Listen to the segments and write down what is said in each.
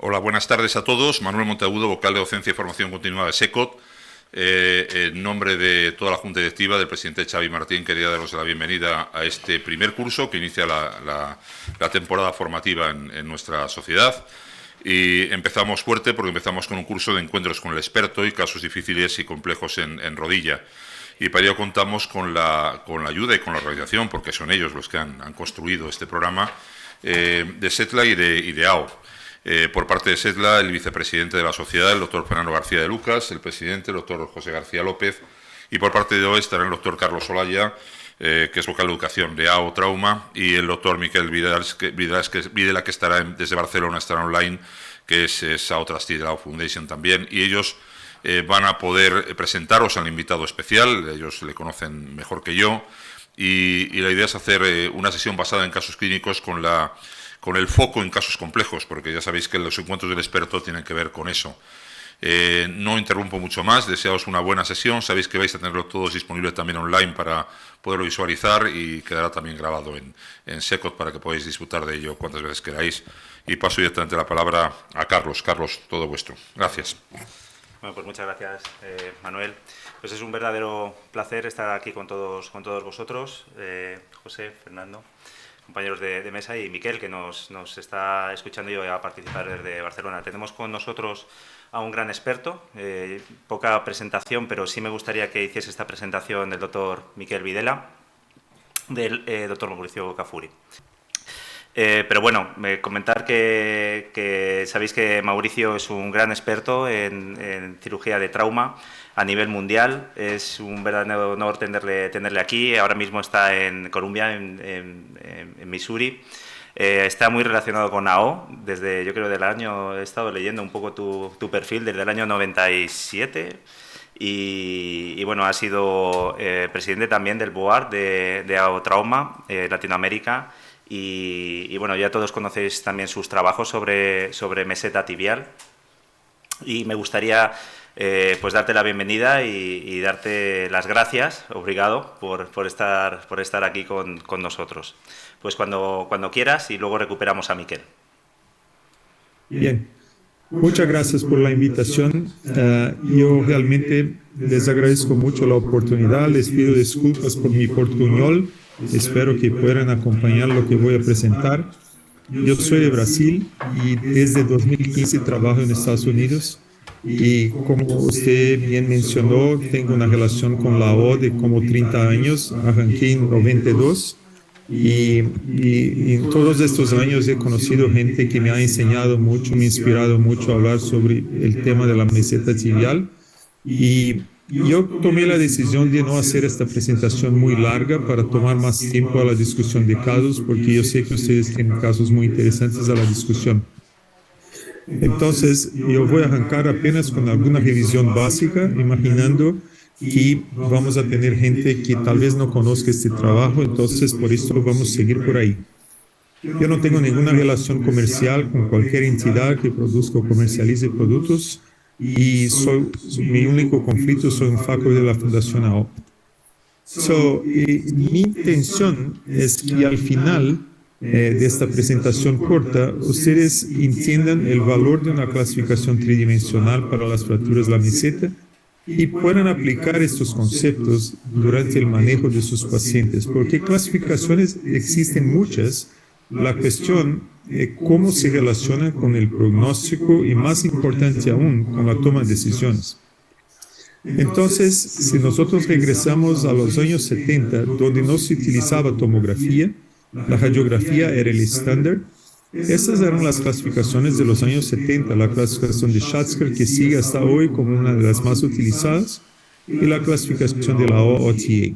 Hola, buenas tardes a todos. Manuel Monteagudo, vocal de Docencia y Formación Continuada de SECOT. En nombre de toda la Junta Directiva, del presidente Xavi Martín, quería daros la bienvenida a este primer curso que inicia la temporada formativa en nuestra sociedad. Y empezamos fuerte porque empezamos con un curso de encuentros con el experto y casos difíciles y complejos en rodilla. Y para ello contamos con la ayuda y con la organización, porque son ellos los que han construido este programa, de SETLA y de AO. Por parte de SETLA, el vicepresidente de la sociedad, el doctor Fernando García de Lucas, el presidente, el doctor José García López, y por parte de OE estará el doctor Carlos Olaya, que es vocal de educación de AO Trauma, y el doctor Miquel Videla, que estará desde Barcelona, estará online, que es AO Trustee de la AO Foundation también, y ellos van a poder presentaros al invitado especial. Ellos le conocen mejor que yo, y la idea es hacer una sesión basada en casos clínicos con el foco en casos complejos, porque ya sabéis que los encuentros del experto tienen que ver con eso. No interrumpo mucho más, deseaos una buena sesión, sabéis que vais a tenerlo todos disponible también online para poderlo visualizar, y quedará también grabado en SECOT para que podáis disfrutar de ello cuantas veces queráis. Y paso directamente la palabra a Carlos. Carlos, todo vuestro. Gracias. Bueno, pues muchas gracias, Manuel. Pues es un verdadero placer estar aquí con todos vosotros, José, Fernando, compañeros de mesa, y Miquel, que nos está escuchando y va a participar desde Barcelona. Tenemos con nosotros a un gran experto, poca presentación, pero sí me gustaría que hiciese esta presentación del doctor Miquel Videla, del doctor Mauricio Cafuri. Pero bueno, comentar que sabéis que Mauricio es un gran experto en cirugía de trauma a nivel mundial. Es un verdadero honor tenerle aquí. Ahora mismo está en Columbia, en Missouri. Está muy relacionado con AO. Yo creo, he estado leyendo un poco tu perfil, desde el año 97. Y bueno, ha sido presidente también del board de AO Trauma Latinoamérica. Y bueno, ya todos conocéis también sus trabajos sobre meseta tibial, y me gustaría pues darte la bienvenida y darte las gracias, obrigado, por estar aquí con nosotros. Pues cuando quieras, y luego recuperamos a Miquel. Bien, muchas gracias por la invitación. Yo realmente les agradezco mucho la oportunidad, les pido disculpas por mi portuñol. Espero que puedan acompañar lo que voy a presentar. Yo soy de Brasil y desde 2015 trabajo en Estados Unidos, y como usted bien mencionó, tengo una relación con la O de como 30 años. Arranqué en 92 y en todos estos años he conocido gente que me ha enseñado mucho, me ha inspirado mucho a hablar sobre el tema de la meseta tibial. Y yo tomé la decisión de no hacer esta presentación muy larga para tomar más tiempo a la discusión de casos, porque yo sé que ustedes tienen casos muy interesantes a la discusión. Entonces, yo voy a arrancar apenas con alguna revisión básica, imaginando que vamos a tener gente que tal vez no conozca este trabajo, entonces por eso vamos a seguir por ahí. Yo no tengo ninguna relación comercial con cualquier entidad que produzca o comercialice productos, y mi único conflicto soy un facultad de la Fundación AO. Mi intención es que al final de esta presentación corta, ustedes entiendan el valor de una clasificación tridimensional para las fracturas de la meseta y puedan aplicar estos conceptos durante el manejo de sus pacientes, porque clasificaciones existen muchas. La cuestión es cómo se relacionan con el pronóstico y, más importante aún, con la toma de decisiones. Entonces, si nosotros regresamos a los años 70, donde no se utilizaba tomografía, la radiografía era el estándar. Estas eran las clasificaciones de los años 70, la clasificación de Schatzker, que sigue hasta hoy como una de las más utilizadas, y la clasificación de la OTA.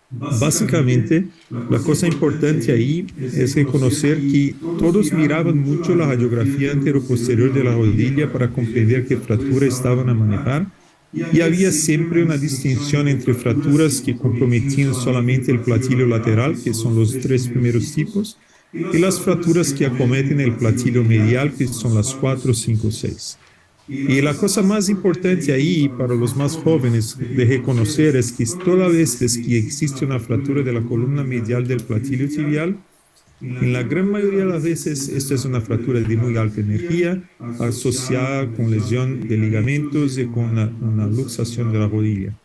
Básicamente, la cosa importante ahí es reconocer que todos miraban mucho la radiografía anteroposterior de la rodilla para comprender qué fractura estaban a manejar, y había siempre una distinción entre fracturas que comprometían solamente el platillo lateral, que son los 3 primeros tipos, y las fracturas que acometen el platillo medial, que son las 4, 5, 6. Y la cosa más importante ahí para los más jóvenes de reconocer es que toda vez que existe una fractura de la columna medial del platillo tibial, En la gran mayoría de las veces, esto es una fractura de muy alta energía asociada con lesión de ligamentos y con una luxación de la rodilla.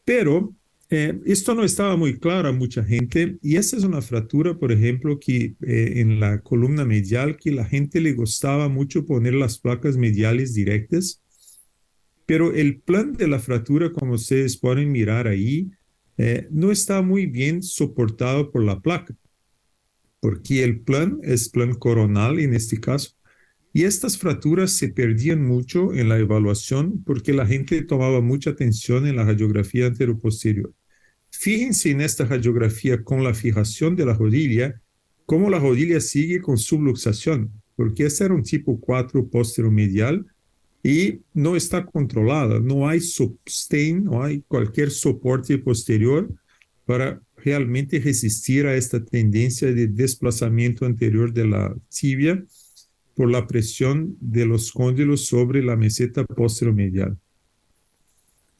Pero esto no estaba muy claro a mucha gente y esa es una fractura, por ejemplo, que en la columna medial, que la gente le gustaba mucho poner las placas mediales directas, pero el plan de la fractura, como ustedes pueden mirar ahí, no está muy bien soportado por la placa, porque el plan es plan coronal en este caso. Y estas fracturas se perdían mucho en la evaluación porque la gente tomaba mucha atención en la radiografía anteroposterior. Fíjense en esta radiografía con la fijación de la rodilla, cómo la rodilla sigue con subluxación, porque este era un tipo 4 posteromedial y no está controlada, no hay sustain, no hay cualquier soporte posterior para realmente resistir a esta tendencia de desplazamiento anterior de la tibia por la presión de los cóndilos sobre la meseta posteromedial.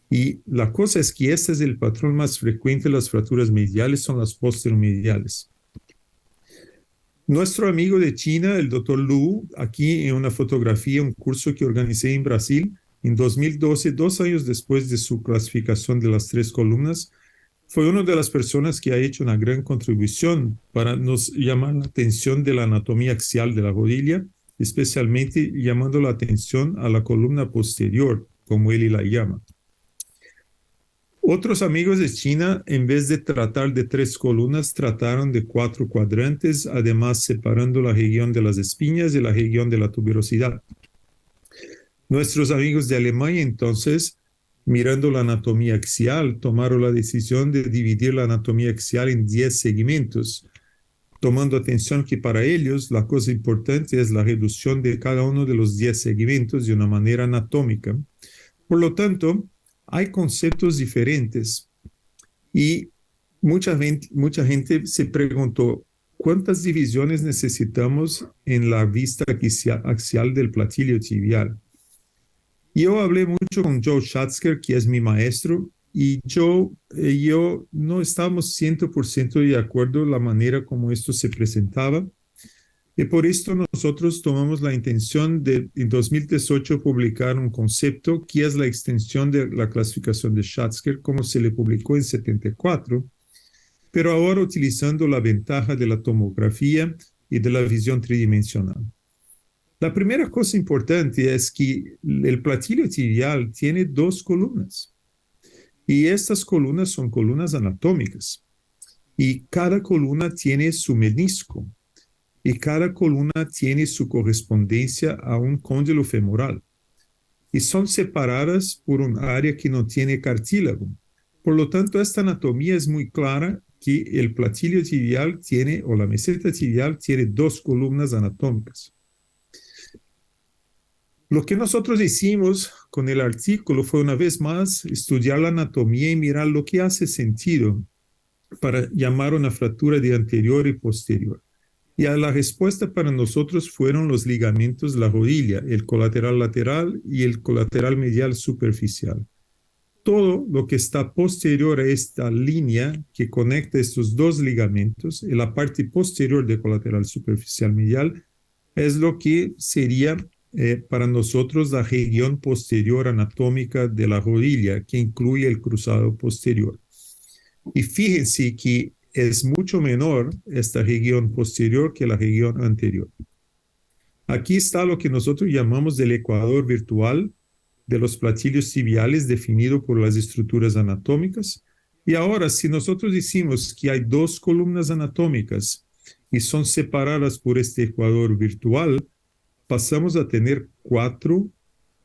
Y la cosa es que este es el patrón más frecuente de las fracturas mediales, son las posteromediales. Nuestro amigo de China, el doctor Lu, aquí en una fotografía, un curso que organicé en Brasil, en 2012, 2 años después de su clasificación de las 3 columnas, fue una de las personas que ha hecho una gran contribución para nos llamar la atención de la anatomía axial de la rodilla, especialmente llamando la atención a la columna posterior, como él la llama. Otros amigos de China, en vez de tratar de 3 columnas, trataron de 4 cuadrantes, además separando la región de las espinas y la región de la tuberosidad. Nuestros amigos de Alemania, entonces, mirando la anatomía axial, tomaron la decisión de dividir la anatomía axial en 10 segmentos, tomando atención que para ellos la cosa importante es la reducción de cada uno de los 10 segmentos de una manera anatómica. Por lo tanto, hay conceptos diferentes y mucha gente se preguntó cuántas divisiones necesitamos en la vista axial del platillo tibial. Yo hablé mucho con Joe Schatzker, que es mi maestro, y yo no estábamos 100% de acuerdo en la manera como esto se presentaba. Y por esto nosotros tomamos la intención de, en 2018, publicar un concepto que es la extensión de la clasificación de Schatzker, como se le publicó en 74, pero ahora utilizando la ventaja de la tomografía y de la visión tridimensional. La primera cosa importante es que el platillo tibial tiene 2 columnas y estas columnas son columnas anatómicas y cada columna tiene su menisco y cada columna tiene su correspondencia a un cóndilo femoral y son separadas por un área que no tiene cartílago. Por lo tanto, esta anatomía es muy clara que el platillo tibial tiene, o la meseta tibial tiene 2 columnas anatómicas. Lo que nosotros hicimos con el artículo fue una vez más estudiar la anatomía y mirar lo que hace sentido para llamar una fractura de anterior y posterior. Y la respuesta para nosotros fueron los ligamentos de la rodilla, el colateral lateral y el colateral medial superficial. Todo lo que está posterior a esta línea que conecta estos 2 ligamentos, en la parte posterior del colateral superficial medial, es lo que sería para nosotros la región posterior anatómica de la rodilla, que incluye el cruzado posterior. Y fíjense que es mucho menor esta región posterior que la región anterior. Aquí está lo que nosotros llamamos del ecuador virtual de los platillos tibiales definido por las estructuras anatómicas. Y ahora, si nosotros decimos que hay 2 columnas anatómicas y son separadas por este ecuador virtual, pasamos a tener 4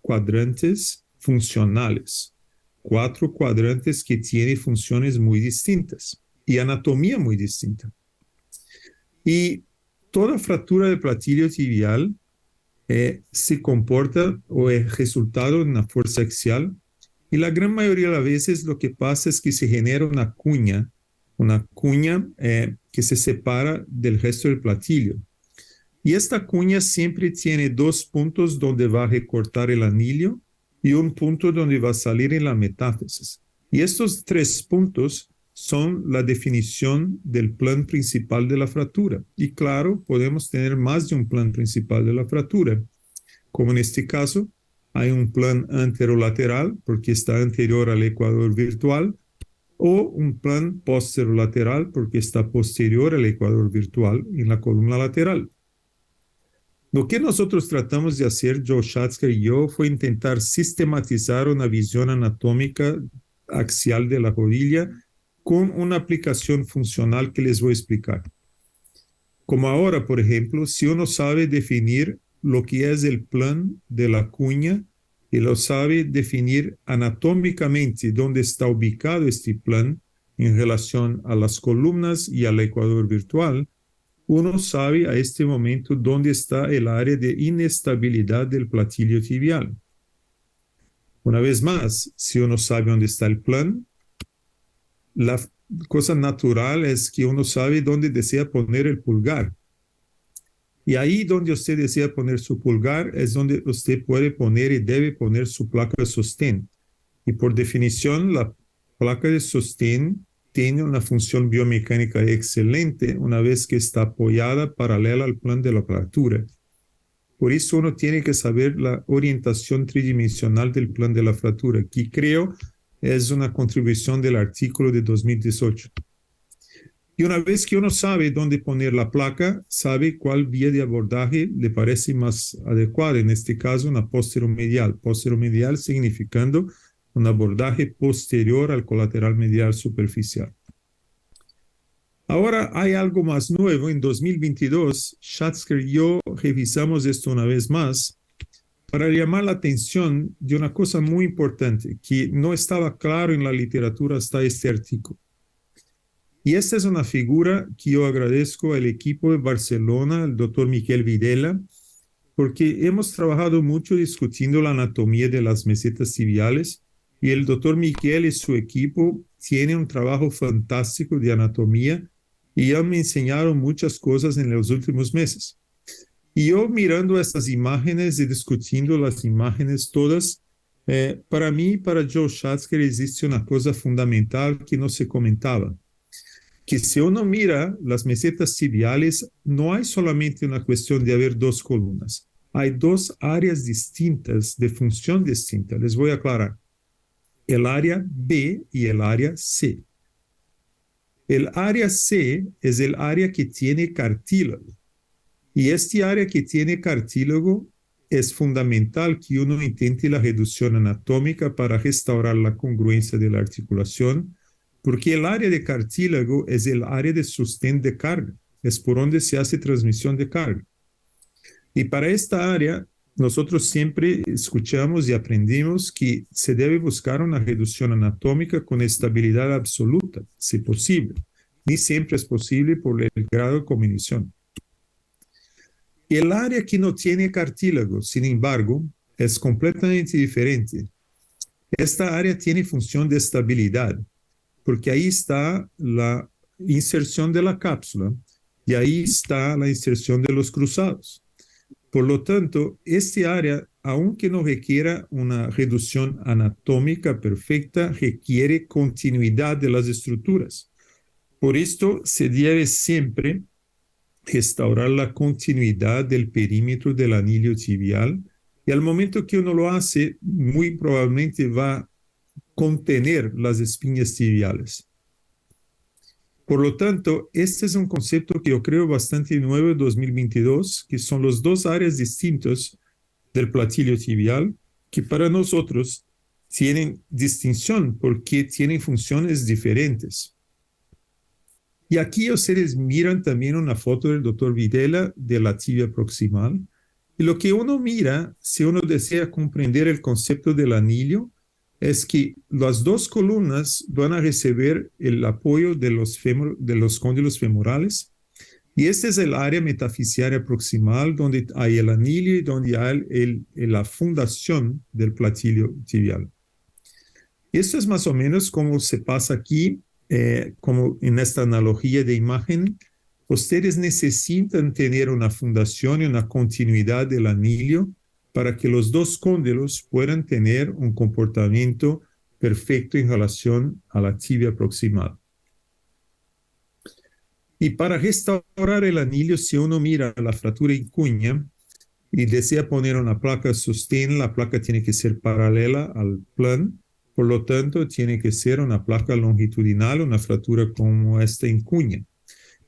cuadrantes funcionales, 4 cuadrantes que tienen funciones muy distintas y anatomía muy distinta. Y toda fractura del platillo tibial se comporta o es resultado de una fuerza axial y la gran mayoría de las veces lo que pasa es que se genera una cuña que se separa del resto del platillo. Y esta cuña siempre tiene 2 puntos donde va a recortar el anillo y un punto donde va a salir en la metáfisis. Y estos 3 puntos son la definición del plan principal de la fractura. Y claro, podemos tener más de un plan principal de la fractura, como en este caso, hay un plan anterolateral porque está anterior al ecuador virtual, o un plan posterolateral porque está posterior al ecuador virtual en la columna lateral. Lo que nosotros tratamos de hacer, Joe Schatzker y yo, fue intentar sistematizar una visión anatómica axial de la rodilla con una aplicación funcional que les voy a explicar. Como ahora, por ejemplo, si uno sabe definir lo que es el plan de la cuña y lo sabe definir anatómicamente dónde está ubicado este plan en relación a las columnas y al ecuador virtual, uno sabe a este momento dónde está el área de inestabilidad del platillo tibial. Una vez más, si uno sabe dónde está el plan, la cosa natural es que uno sabe dónde desea poner el pulgar. Y ahí donde usted desea poner su pulgar es donde usted puede poner y debe poner su placa de sostén. Y por definición, la placa de sostén tiene una función biomecánica excelente una vez que está apoyada paralela al plan de la fractura. Por eso uno tiene que saber la orientación tridimensional del plan de la fractura, que creo es una contribución del artículo de 2018. Y una vez que uno sabe dónde poner la placa, sabe cuál vía de abordaje le parece más adecuada. En este caso, una posteromedial. Posteromedial significando un abordaje posterior al colateral medial superficial. Ahora hay algo más nuevo. En 2022, Schatzker y yo revisamos esto una vez más para llamar la atención de una cosa muy importante que no estaba claro en la literatura hasta este artículo. Y esta es una figura que yo agradezco al equipo de Barcelona, el doctor Miquel Videla, porque hemos trabajado mucho discutiendo la anatomía de las mesetas tibiales y el doctor Miquel y su equipo tienen un trabajo fantástico de anatomía y ya me enseñaron muchas cosas en los últimos meses. Y yo mirando estas imágenes y discutiendo las imágenes todas, para mí, para Joe Schatzker, existe una cosa fundamental que no se comentaba, que si uno mira las mesetas tibiales, no hay solamente una cuestión de haber dos columnas, hay dos áreas distintas, de función distinta. Les voy a aclarar. El área B y el área C. El área C es el área que tiene cartílago. Y este área que tiene cartílago es fundamental que uno intente la reducción anatómica para restaurar la congruencia de la articulación, porque el área de cartílago es el área de sostén de carga, es por donde se hace transmisión de carga. Y para esta área, nosotros siempre escuchamos y aprendimos que se debe buscar una reducción anatómica con estabilidad absoluta, si posible. Ni siempre es posible por el grado de combinación. El área que no tiene cartílago, sin embargo, es completamente diferente. Esta área tiene función de estabilidad, porque ahí está la inserción de la cápsula y ahí está la inserción de los cruzados. Por lo tanto, este área, aunque no requiera una reducción anatómica perfecta, requiere continuidad de las estructuras. Por esto, se debe siempre restaurar la continuidad del perímetro del anillo tibial y al momento que uno lo hace, muy probablemente va a contener las espinas tibiales. Por lo tanto, este es un concepto que yo creo bastante nuevo en 2022, que son los dos áreas distintas del platillo tibial, que para nosotros tienen distinción porque tienen funciones diferentes. Y aquí ustedes miran también una foto del doctor Videla de la tibia proximal. Y lo que uno mira, si uno desea comprender el concepto del anillo, es que las dos columnas van a recibir el apoyo de los cóndilos femorales. Y este es el área metafisiaria proximal donde hay el anillo y donde hay la fundación del platillo tibial. Esto es más o menos como se pasa aquí, como en esta analogía de imagen. Ustedes necesitan tener una fundación y una continuidad del anillo para que los dos cóndilos puedan tener un comportamiento perfecto en relación a la tibia proximal. Y para restaurar el anillo, si uno mira la fractura en cuña y desea poner una placa sostén, la placa tiene que ser paralela al plan, por lo tanto tiene que ser una placa longitudinal, una fractura como esta en cuña.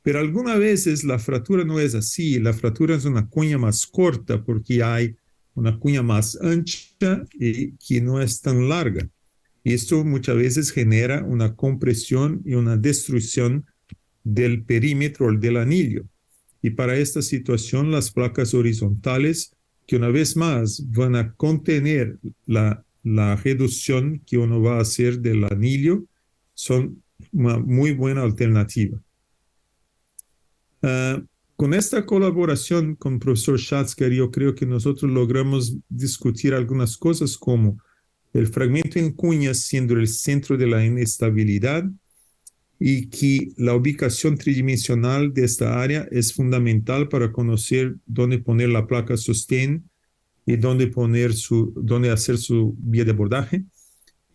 Pero algunas veces la fractura no es así, la fractura es una cuña más corta porque hay una cuña más ancha y que no es tan larga. Y esto muchas veces genera una compresión y una destrucción del perímetro del anillo. Y para esta situación, las placas horizontales, que una vez más van a contener la reducción que uno va a hacer del anillo, son una muy buena alternativa. Con esta colaboración con el profesor Schatzker, yo creo que nosotros logramos discutir algunas cosas como el fragmento en cuñas siendo el centro de la inestabilidad y que la ubicación tridimensional de esta área es fundamental para conocer dónde poner la placa sostén y dónde hacer su vía de abordaje.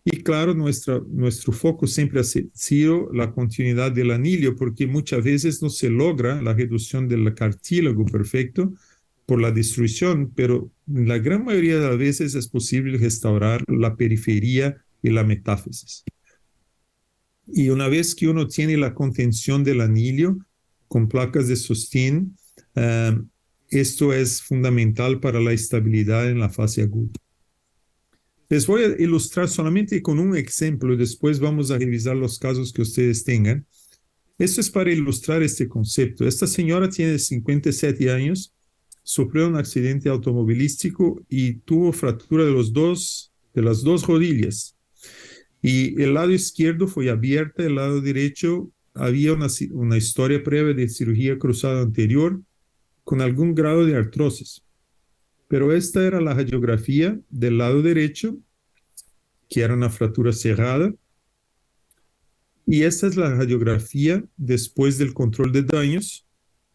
Y claro, nuestro foco siempre ha sido la continuidad del anillo, porque muchas veces no se logra la reducción del cartílago perfecto por la destrucción, pero la gran mayoría de las veces es posible restaurar la periferia y la metáfisis. Y una vez que uno tiene la contención del anillo con placas de sostén, esto es fundamental para la estabilidad en la fase aguda. Les voy a ilustrar solamente con un ejemplo y después vamos a revisar los casos que ustedes tengan. Esto es para ilustrar este concepto. Esta señora tiene 57 años, sufrió un accidente automovilístico y tuvo fractura de las dos rodillas. Y el lado izquierdo fue abierto, el lado derecho había una historia previa de cirugía cruzada anterior con algún grado de artrosis. Pero esta era la radiografía del lado derecho, que era una fractura cerrada. Y esta es la radiografía después del control de daños,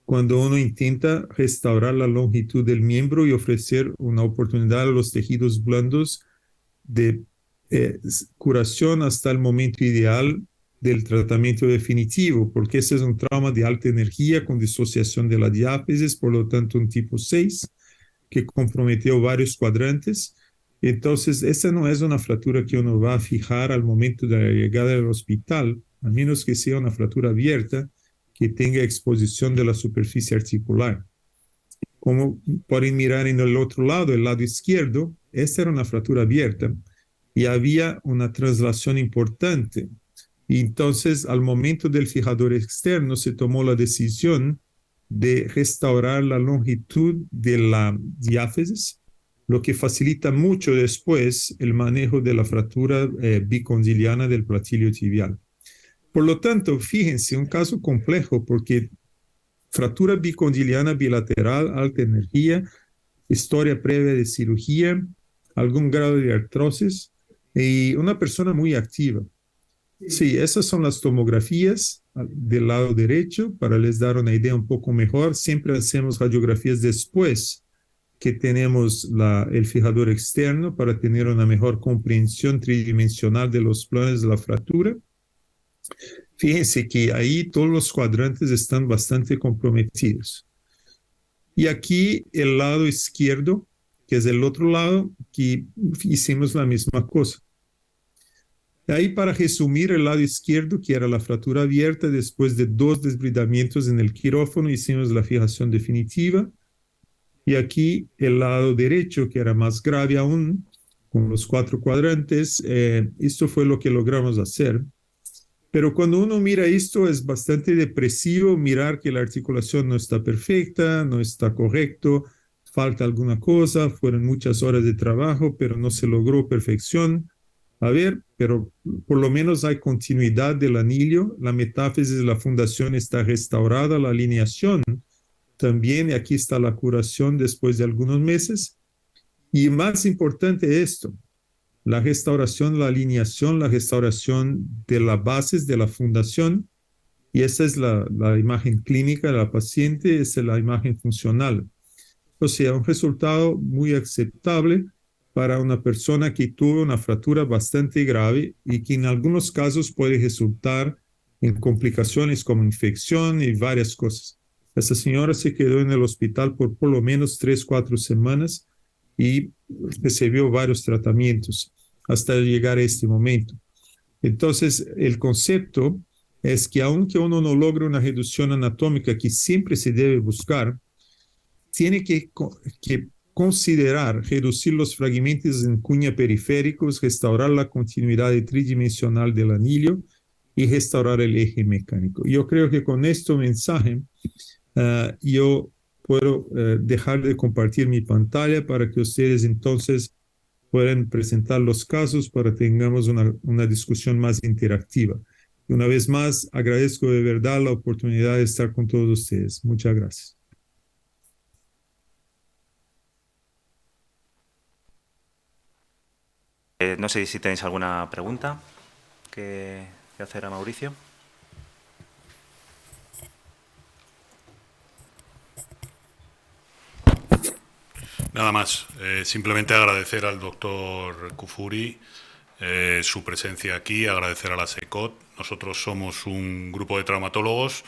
cuando uno intenta restaurar la longitud del miembro y ofrecer una oportunidad a los tejidos blandos de curación hasta el momento ideal del tratamiento definitivo, porque ese es un trauma de alta energía con disociación de la diáfisis, por lo tanto un tipo 6, que comprometió varios cuadrantes. Entonces, esa no es una fractura que uno va a fijar al momento de la llegada al hospital, a menos que sea una fractura abierta que tenga exposición de la superficie articular. Como pueden mirar en el otro lado, el lado izquierdo, esta era una fractura abierta y había una traslación importante. Y entonces, al momento del fijador externo, se tomó la decisión de restaurar la longitud de la diáfisis, lo que facilita mucho después el manejo de la fractura bicondiliana del platillo tibial. Por lo tanto, fíjense, un caso complejo porque fractura bicondiliana bilateral, alta energía, historia previa de cirugía, algún grado de artrosis y una persona muy activa. Sí, esas son las tomografías del lado derecho. Para les dar una idea un poco mejor, siempre hacemos radiografías después que tenemos el fijador externo para tener una mejor comprensión tridimensional de los planos de la fractura. Fíjense que ahí todos los cuadrantes están bastante comprometidos. Y aquí el lado izquierdo, que es el otro lado, que hicimos la misma cosa. Ahí, para resumir, el lado izquierdo, que era la fractura abierta, después de 2 desbridamientos en el quirófano, hicimos la fijación definitiva. Y aquí el lado derecho, que era más grave aún, con los 4 cuadrantes, esto fue lo que logramos hacer. Pero cuando uno mira esto, es bastante depresivo mirar que la articulación no está perfecta, no está correcto, falta alguna cosa, fueron muchas horas de trabajo, pero no se logró perfección. A ver, pero por lo menos hay continuidad del anillo, la metáfisis de la fundación está restaurada, la alineación también, y aquí está la curación después de algunos meses. Y más importante esto, la restauración, la alineación, la restauración de las bases de la fundación, y esa es la imagen clínica de la paciente, esa es la imagen funcional. O sea, un resultado muy aceptable para una persona que tuvo una fractura bastante grave y que en algunos casos puede resultar en complicaciones como infección y varias cosas. Esta señora se quedó en el hospital por lo menos 3-4 semanas y recibió varios tratamientos hasta llegar a este momento. Entonces, el concepto es que aunque uno no logre una reducción anatómica que siempre se debe buscar, tiene que considerar reducir los fragmentos en cuña periféricos, restaurar la continuidad tridimensional del anillo y restaurar el eje mecánico. Yo creo que con este mensaje yo puedo dejar de compartir mi pantalla para que ustedes entonces puedan presentar los casos para que tengamos una discusión más interactiva. Y una vez más, agradezco de verdad la oportunidad de estar con todos ustedes. Muchas gracias. No sé si tenéis alguna pregunta que hacer a Mauricio. Nada más, simplemente agradecer al doctor Kufuri su presencia aquí, agradecer a la SECOT. Nosotros somos un grupo de traumatólogos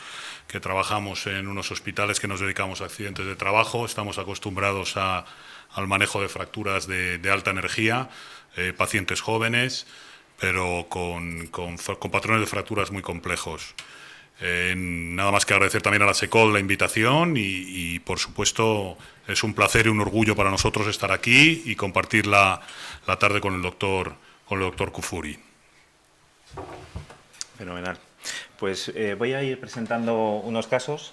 que trabajamos en unos hospitales que nos dedicamos a accidentes de trabajo. Estamos acostumbrados al manejo de fracturas de alta energía, pacientes jóvenes, pero con patrones de fracturas muy complejos. Nada más que agradecer también a la SECOT la invitación y, por supuesto, es un placer y un orgullo para nosotros estar aquí y compartir la tarde con el doctor Kufuri. Fenomenal. Pues voy a ir presentando unos casos.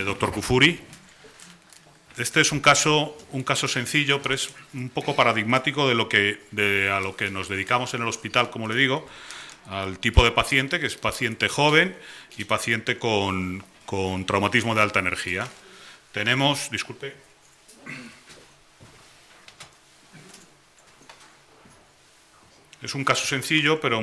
Doctor Kufuri, este es un caso sencillo, pero es un poco paradigmático a lo que nos dedicamos en el hospital, como le digo, al tipo de paciente, que es paciente joven y paciente con traumatismo de alta energía. Tenemos, disculpe. Es un caso sencillo, pero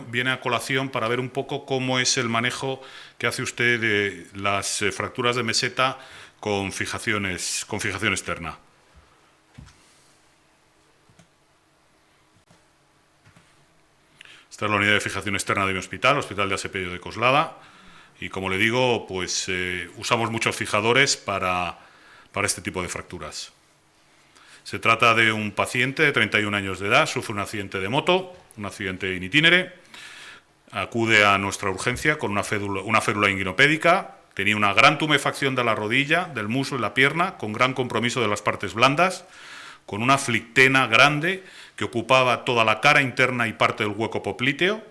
viene a colación para ver un poco cómo es el manejo que hace usted de las fracturas de meseta con fijación externa. Esta es la unidad de fijación externa de mi hospital de Asepello de Coslada, y como le digo, pues usamos muchos fijadores para este tipo de fracturas. Se trata de un paciente de 31 años de edad, sufre un accidente de moto, un accidente in itinere, acude a nuestra urgencia con una férula inguinopédica, tenía una gran tumefacción de la rodilla, del muslo y la pierna, con gran compromiso de las partes blandas, con una flictena grande que ocupaba toda la cara interna y parte del hueco popliteo,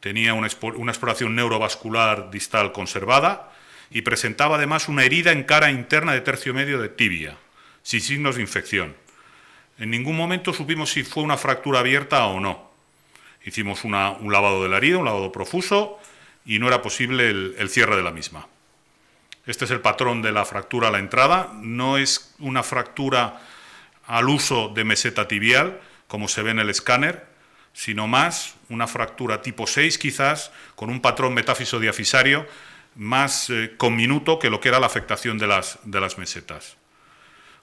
tenía una exploración neurovascular distal conservada y presentaba además una herida en cara interna de tercio medio de tibia, sin signos de infección. En ningún momento supimos si fue una fractura abierta o no. Hicimos un lavado de la herida, un lavado profuso, y no era posible el cierre de la misma. Este es el patrón de la fractura a la entrada. No es una fractura al uso de meseta tibial, como se ve en el escáner, sino más una fractura tipo 6 quizás, con un patrón metáfiso-diafisario más conminuto que lo que era la afectación de las mesetas.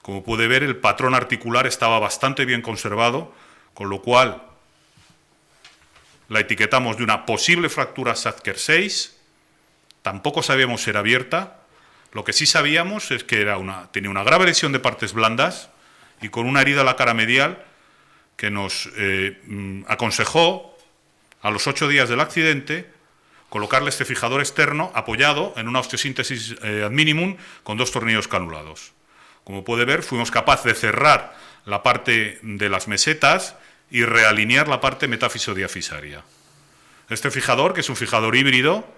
Como puede ver, el patrón articular estaba bastante bien conservado, con lo cual la etiquetamos de una posible fractura Sadker 6, tampoco sabíamos si era abierta, lo que sí sabíamos es que tenía una grave lesión de partes blandas y con una herida a la cara medial que nos aconsejó a los 8 días del accidente colocarle este fijador externo apoyado en una osteosíntesis ad minimum con 2 tornillos canulados. Como puede ver, fuimos capaces de cerrar la parte de las mesetas y realinear la parte metáfiso-diafisaria. Este fijador, que es un fijador híbrido,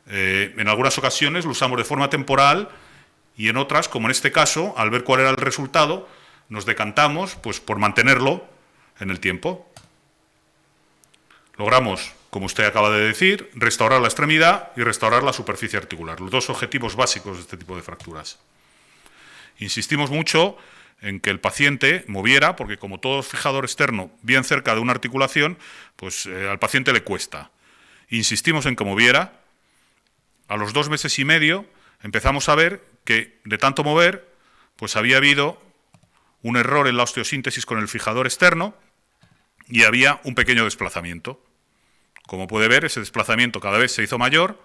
en algunas ocasiones lo usamos de forma temporal y en otras, como en este caso, al ver cuál era el resultado, nos decantamos pues, por mantenerlo en el tiempo. Logramos, como usted acaba de decir, restaurar la extremidad y restaurar la superficie articular, los 2 objetivos básicos de este tipo de fracturas. Insistimos mucho en que el paciente moviera, porque como todo fijador externo bien cerca de una articulación, pues al paciente le cuesta. Insistimos en que moviera. A los 2 meses y medio empezamos a ver que de tanto mover, pues había habido un error en la osteosíntesis con el fijador externo y había un pequeño desplazamiento. Como puede ver, ese desplazamiento cada vez se hizo mayor.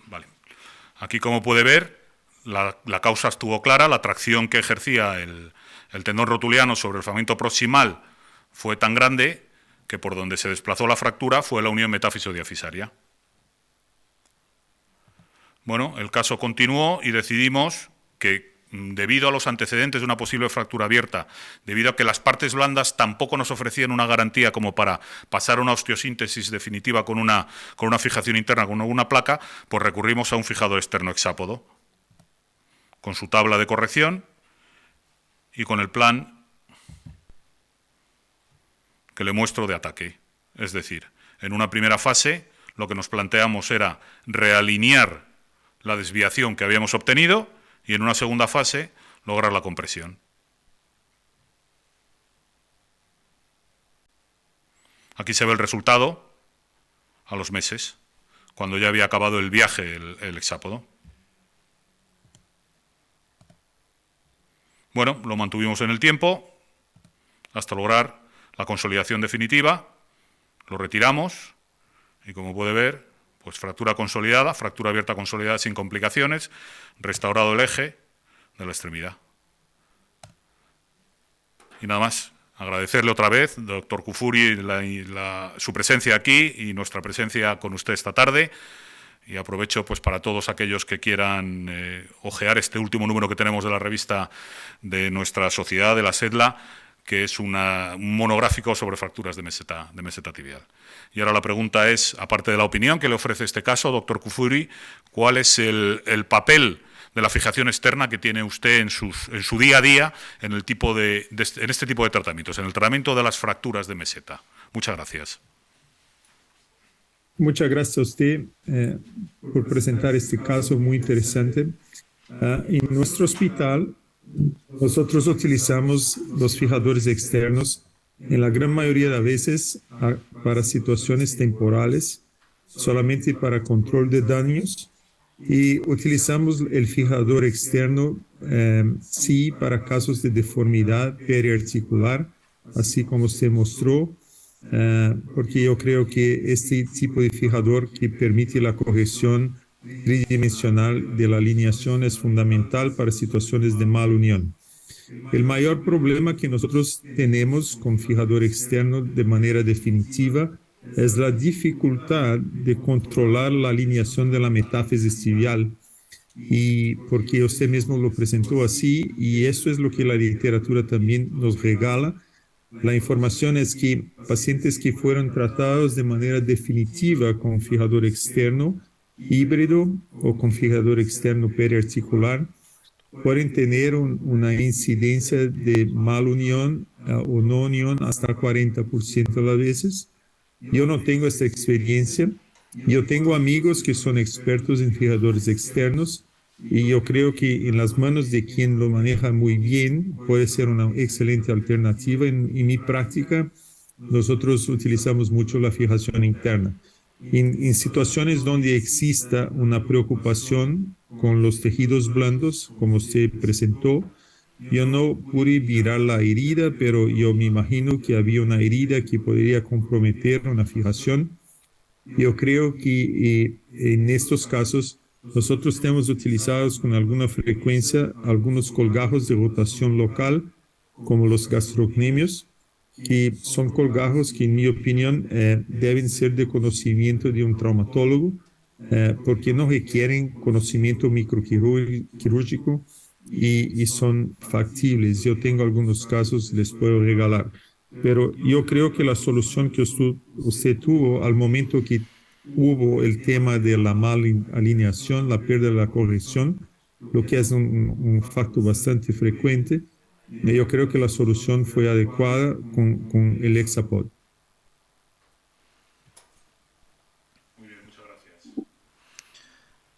Vale. Aquí, como puede ver, la causa estuvo clara, la tracción que ejercía el tendón rotuliano sobre el fragmento proximal fue tan grande que por donde se desplazó la fractura fue la unión metáfiso-diafisaria. Bueno, el caso continuó y decidimos que, debido a los antecedentes de una posible fractura abierta, debido a que las partes blandas tampoco nos ofrecían una garantía como para pasar a una osteosíntesis definitiva con una fijación interna, con una placa, pues recurrimos a un fijador externo hexápodo, con su tabla de corrección y con el plan que le muestro de ataque. Es decir, en una primera fase lo que nos planteamos era realinear la desviación que habíamos obtenido y en una segunda fase lograr la compresión. Aquí se ve el resultado a los meses, cuando ya había acabado el viaje el hexápodo. Bueno, lo mantuvimos en el tiempo hasta lograr la consolidación definitiva, lo retiramos y, como puede ver, pues fractura consolidada, fractura abierta consolidada sin complicaciones, restaurado el eje de la extremidad. Y nada más, agradecerle otra vez, doctor Kufuri, su presencia aquí y nuestra presencia con usted esta tarde. Y aprovecho pues para todos aquellos que quieran ojear este último número que tenemos de la revista de nuestra sociedad, de la SEDLA, que es un monográfico sobre fracturas de meseta tibial. Y ahora la pregunta es, aparte de la opinión que le ofrece este caso, doctor Kufuri, ¿cuál es el papel de la fijación externa que tiene usted en su día a día en este tipo de tratamientos, en el tratamiento de las fracturas de meseta? Muchas gracias. Muchas gracias a usted por presentar este caso muy interesante. En nuestro hospital, nosotros utilizamos los fijadores externos en la gran mayoría de veces para situaciones temporales, solamente para control de daños, y utilizamos el fijador externo, sí, para casos de deformidad periarticular, así como se mostró, porque yo creo que este tipo de fijador que permite la corrección tridimensional de la alineación es fundamental para situaciones de mala unión. El mayor problema que nosotros tenemos con fijador externo de manera definitiva es la dificultad de controlar la alineación de la metáfisis tibial, y porque usted mismo lo presentó así, y eso es lo que la literatura también nos regala. La información es que pacientes que fueron tratados de manera definitiva con fijador externo híbrido o con fijador externo periarticular pueden tener una incidencia de mal unión o no unión hasta 40% a las veces. Yo no tengo esta experiencia. Yo tengo amigos que son expertos en fijadores externos, y yo creo que en las manos de quien lo maneja muy bien puede ser una excelente alternativa. En mi práctica, nosotros utilizamos mucho la fijación interna. En situaciones donde exista una preocupación con los tejidos blandos, como se presentó, yo no pude mirar la herida, pero yo me imagino que había una herida que podría comprometer una fijación. Yo creo que en estos casos nosotros tenemos utilizados con alguna frecuencia algunos colgajos de rotación local, como los gastrocnemios, que son colgajos que, en mi opinión, deben ser de conocimiento de un traumatólogo, porque no requieren conocimiento microquirúrgico y son factibles. Yo tengo algunos casos, les puedo regalar. Pero yo creo que la solución que usted tuvo al momento que hubo el tema de la mala alineación, la pérdida de la corrección, lo que es un factor bastante frecuente, yo creo que la solución fue adecuada con el Hexapod. Muy bien, muchas gracias.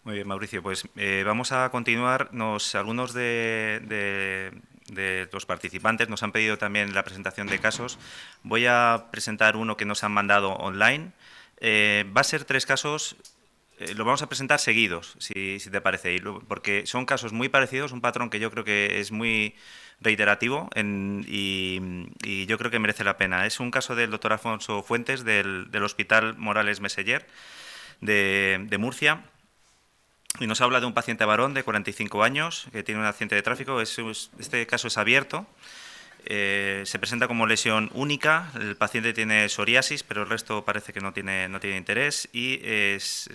Muy bien, Mauricio, pues vamos a continuar. Algunos de los participantes nos han pedido también la presentación de casos. Voy a presentar uno que nos han mandado online. Va a ser 3 casos lo vamos a presentar seguidos, si te parece, porque son casos muy parecidos, un patrón que yo creo que es muy reiterativo y yo creo que merece la pena. Es un caso del doctor Alfonso Fuentes del Hospital Morales Meseller de Murcia. Y nos habla de un paciente varón de 45 años que tiene un accidente de tráfico. Este caso es abierto. Se presenta como lesión única. El paciente tiene psoriasis, pero el resto parece que no tiene interés. Y es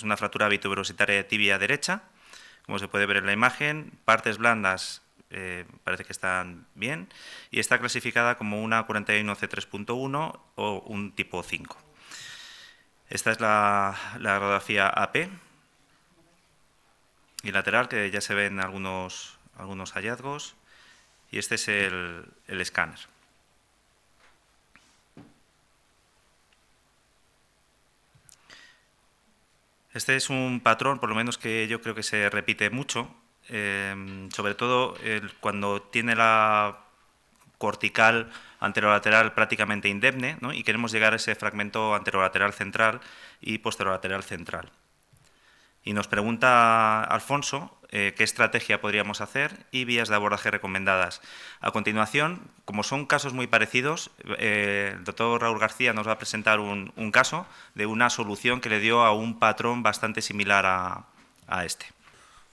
una fractura vituberositaria tibia derecha, como se puede ver en la imagen. Partes blandas parece que están bien. Y está clasificada como una 41C3.1 o un tipo 5. Esta es la radiografía AP. Y lateral, que ya se ven algunos hallazgos, y este es el escáner. Este es un patrón, por lo menos que yo creo que se repite mucho, sobre todo cuando tiene la cortical anterolateral prácticamente indemne, ¿no? Y queremos llegar a ese fragmento anterolateral central y posterolateral central. Y nos pregunta Alfonso qué estrategia podríamos hacer y vías de abordaje recomendadas. A continuación, como son casos muy parecidos, el doctor Raúl García nos va a presentar un caso de una solución que le dio a un patrón bastante similar a este.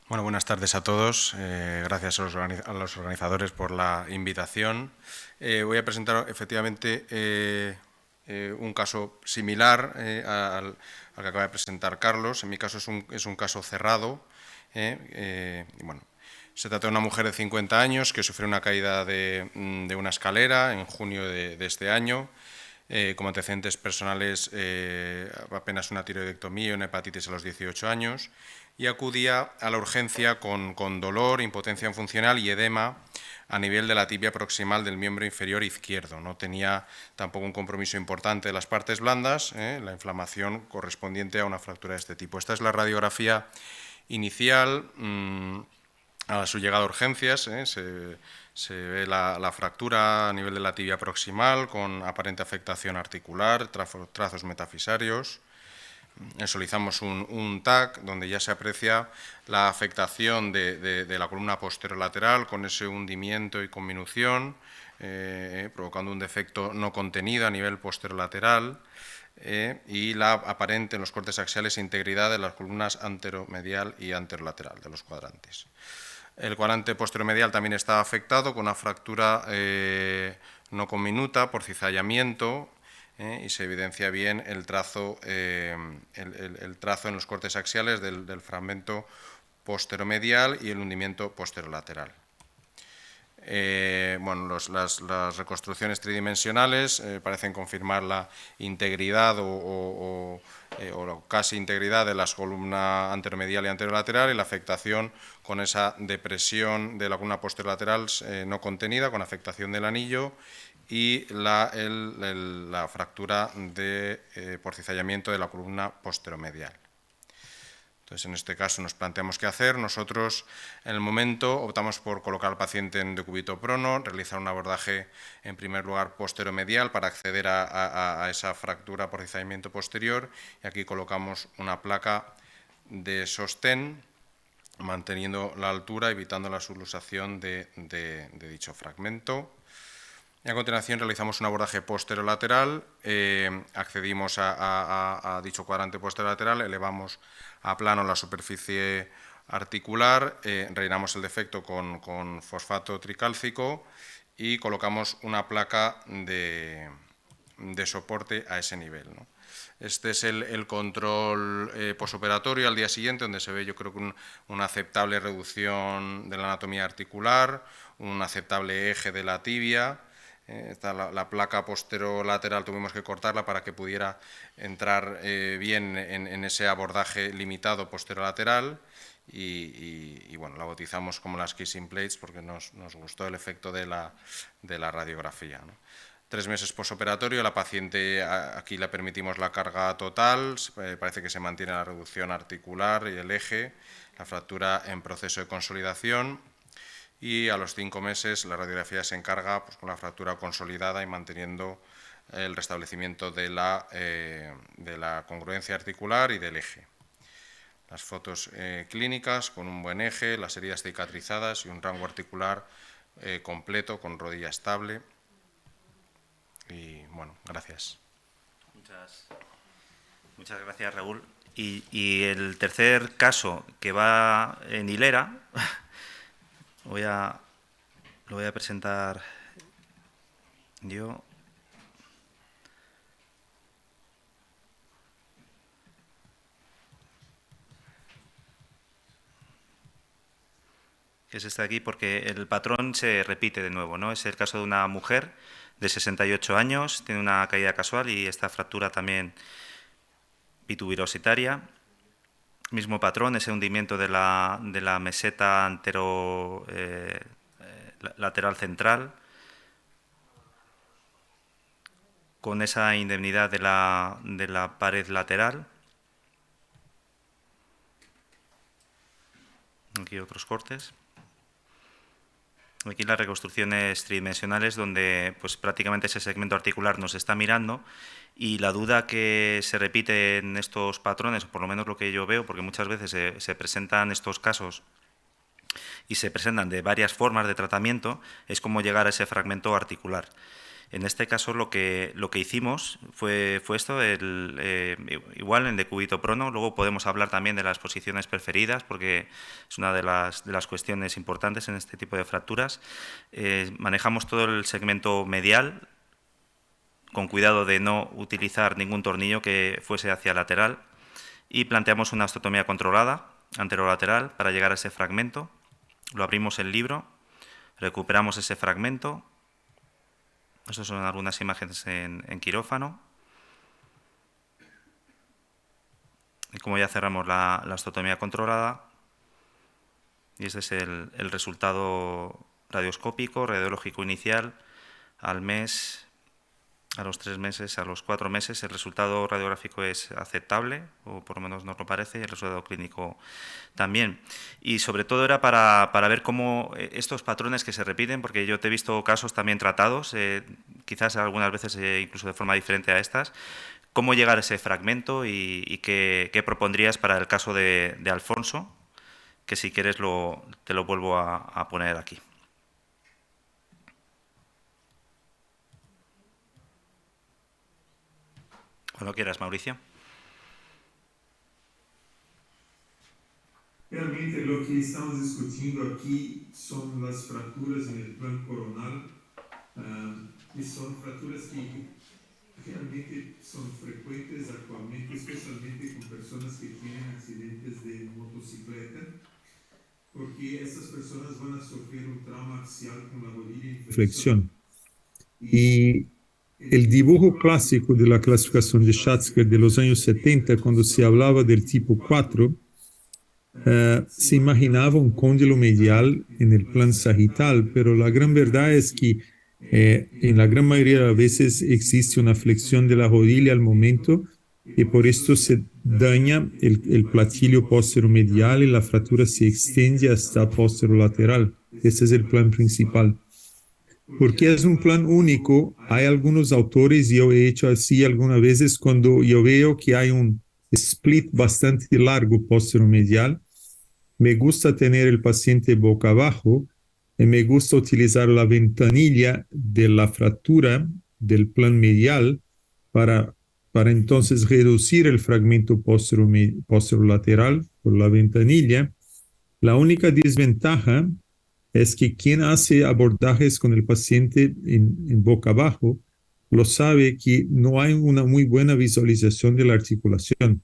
Bueno, buenas tardes a todos. Gracias a los organizadores por la invitación. Voy a presentar efectivamente un caso similar al que acaba de presentar Carlos. En mi caso es un caso cerrado. Bueno, se trata de una mujer de 50 años que sufrió una caída de una escalera en junio de este año. Como antecedentes personales, apenas una tiroidectomía y una hepatitis a los 18 años, y acudía a la urgencia con dolor, impotencia funcional y edema a nivel de la tibia proximal del miembro inferior izquierdo. No tenía tampoco un compromiso importante de las partes blandas, la inflamación correspondiente a una fractura de este tipo. Esta es la radiografía inicial a su llegada a urgencias. Se ve la fractura a nivel de la tibia proximal con aparente afectación articular, trazos metafisarios. Visualizamos un TAC donde ya se aprecia la afectación de la columna posterolateral con ese hundimiento y conminución, provocando un defecto no contenido a nivel posterolateral y la aparente en los cortes axiales integridad de las columnas anteromedial y anterolateral de los cuadrantes. El cuadrante posteromedial también está afectado con una fractura no conminuta por cizallamiento, y se evidencia bien el trazo en los cortes axiales del fragmento posteromedial y el hundimiento posterolateral. Bueno, las reconstrucciones tridimensionales parecen confirmar la integridad o casi integridad de las columnas anteromedial y anterolateral y la afectación con esa depresión de la columna posterolateral no contenida, con afectación del anillo y la fractura por cizallamiento de la columna posteromedial. Entonces, en este caso nos planteamos qué hacer. Nosotros, en el momento, optamos por colocar al paciente en decúbito prono, realizar un abordaje, en primer lugar, posteromedial para acceder a esa fractura por cizallamiento posterior. Y aquí colocamos una placa de sostén, manteniendo la altura, evitando la subluxación de dicho fragmento. Y a continuación realizamos un abordaje posterolateral, accedimos a dicho cuadrante posterolateral, elevamos a plano la superficie articular, rellenamos el defecto con fosfato tricálcico y colocamos una placa de soporte a ese nivel, ¿no? Este es el control posoperatorio al día siguiente, donde se ve, yo creo que una aceptable reducción de la anatomía articular, un aceptable eje de la tibia. La placa posterolateral tuvimos que cortarla para que pudiera entrar bien en ese abordaje limitado posterolateral y bueno, la bautizamos como las kissing plates porque nos gustó el efecto de la radiografía, ¿no? 3 meses posoperatorio, la paciente aquí le permitimos la carga total, parece que se mantiene la reducción articular y el eje, la fractura en proceso de consolidación. Y a los 5 meses la radiografía se encarga pues, con la fractura consolidada y manteniendo el restablecimiento de la congruencia articular y del eje. las fotos clínicas con un buen eje, las heridas cicatrizadas y un rango articular completo con rodilla estable. Y bueno, gracias. Muchas gracias, Raúl. Y el tercer caso, que va en hilera, lo voy a presentar yo. Que es este de aquí, porque el patrón se repite de nuevo, ¿no? Es el caso de una mujer de 68 años, tiene una caída casual y esta fractura también bitubirositaria. Mismo patrón, ese hundimiento de la meseta lateral central, con esa indemnidad de la pared lateral. Aquí otros cortes. Aquí las reconstrucciones tridimensionales donde pues, prácticamente ese segmento articular nos está mirando y la duda que se repite en estos patrones, o por lo menos lo que yo veo, porque muchas veces se presentan estos casos y se presentan de varias formas de tratamiento, es cómo llegar a ese fragmento articular. En este caso lo que hicimos fue esto, igual en decúbito prono. Luego podemos hablar también de las posiciones preferidas, porque es una de las cuestiones importantes en este tipo de fracturas. Manejamos todo el segmento medial, con cuidado de no utilizar ningún tornillo que fuese hacia lateral, y planteamos una osteotomía controlada, anterolateral, para llegar a ese fragmento. Lo abrimos el libro, recuperamos ese fragmento. Estas son algunas imágenes en quirófano. Y como ya cerramos la osteotomía controlada, y este es el resultado radioscópico, radiológico inicial, al mes, a los 3 meses, a los 4 meses, el resultado radiográfico es aceptable, o por lo menos nos lo parece, y el resultado clínico también. Y sobre todo era para ver cómo estos patrones que se repiten, porque yo te he visto casos también tratados, quizás algunas veces incluso de forma diferente a estas, cómo llegar a ese fragmento y qué propondrías para el caso de Alfonso, que si quieres te lo vuelvo a poner aquí. Cuando quieras, Mauricio. Realmente lo que estamos discutiendo aquí son las fracturas en el plano coronal, y son fracturas que realmente son frecuentes actualmente, especialmente con personas que tienen accidentes de motocicleta, porque estas personas van a sufrir un trauma axial con la rodilla en flexión. Y el dibujo clásico de la clasificación de Schatzker de los años 70, cuando se hablaba del tipo 4, se imaginaba un cóndilo medial en el plano sagital, pero la gran verdad es que en la gran mayoría de las veces existe una flexión de la rodilla al momento y por esto se daña el platillo posteromedial y la fractura se extiende hasta posterolateral. Ese es el plan principal. Porque es un plan único, hay algunos autores, y yo he hecho así algunas veces, cuando yo veo que hay un split bastante largo posteromedial, me gusta tener el paciente boca abajo y me gusta utilizar la ventanilla de la fractura del plan medial para entonces reducir el fragmento posterolateral por la ventanilla. La única desventaja es que quien hace abordajes con el paciente en boca abajo lo sabe que no hay una muy buena visualización de la articulación.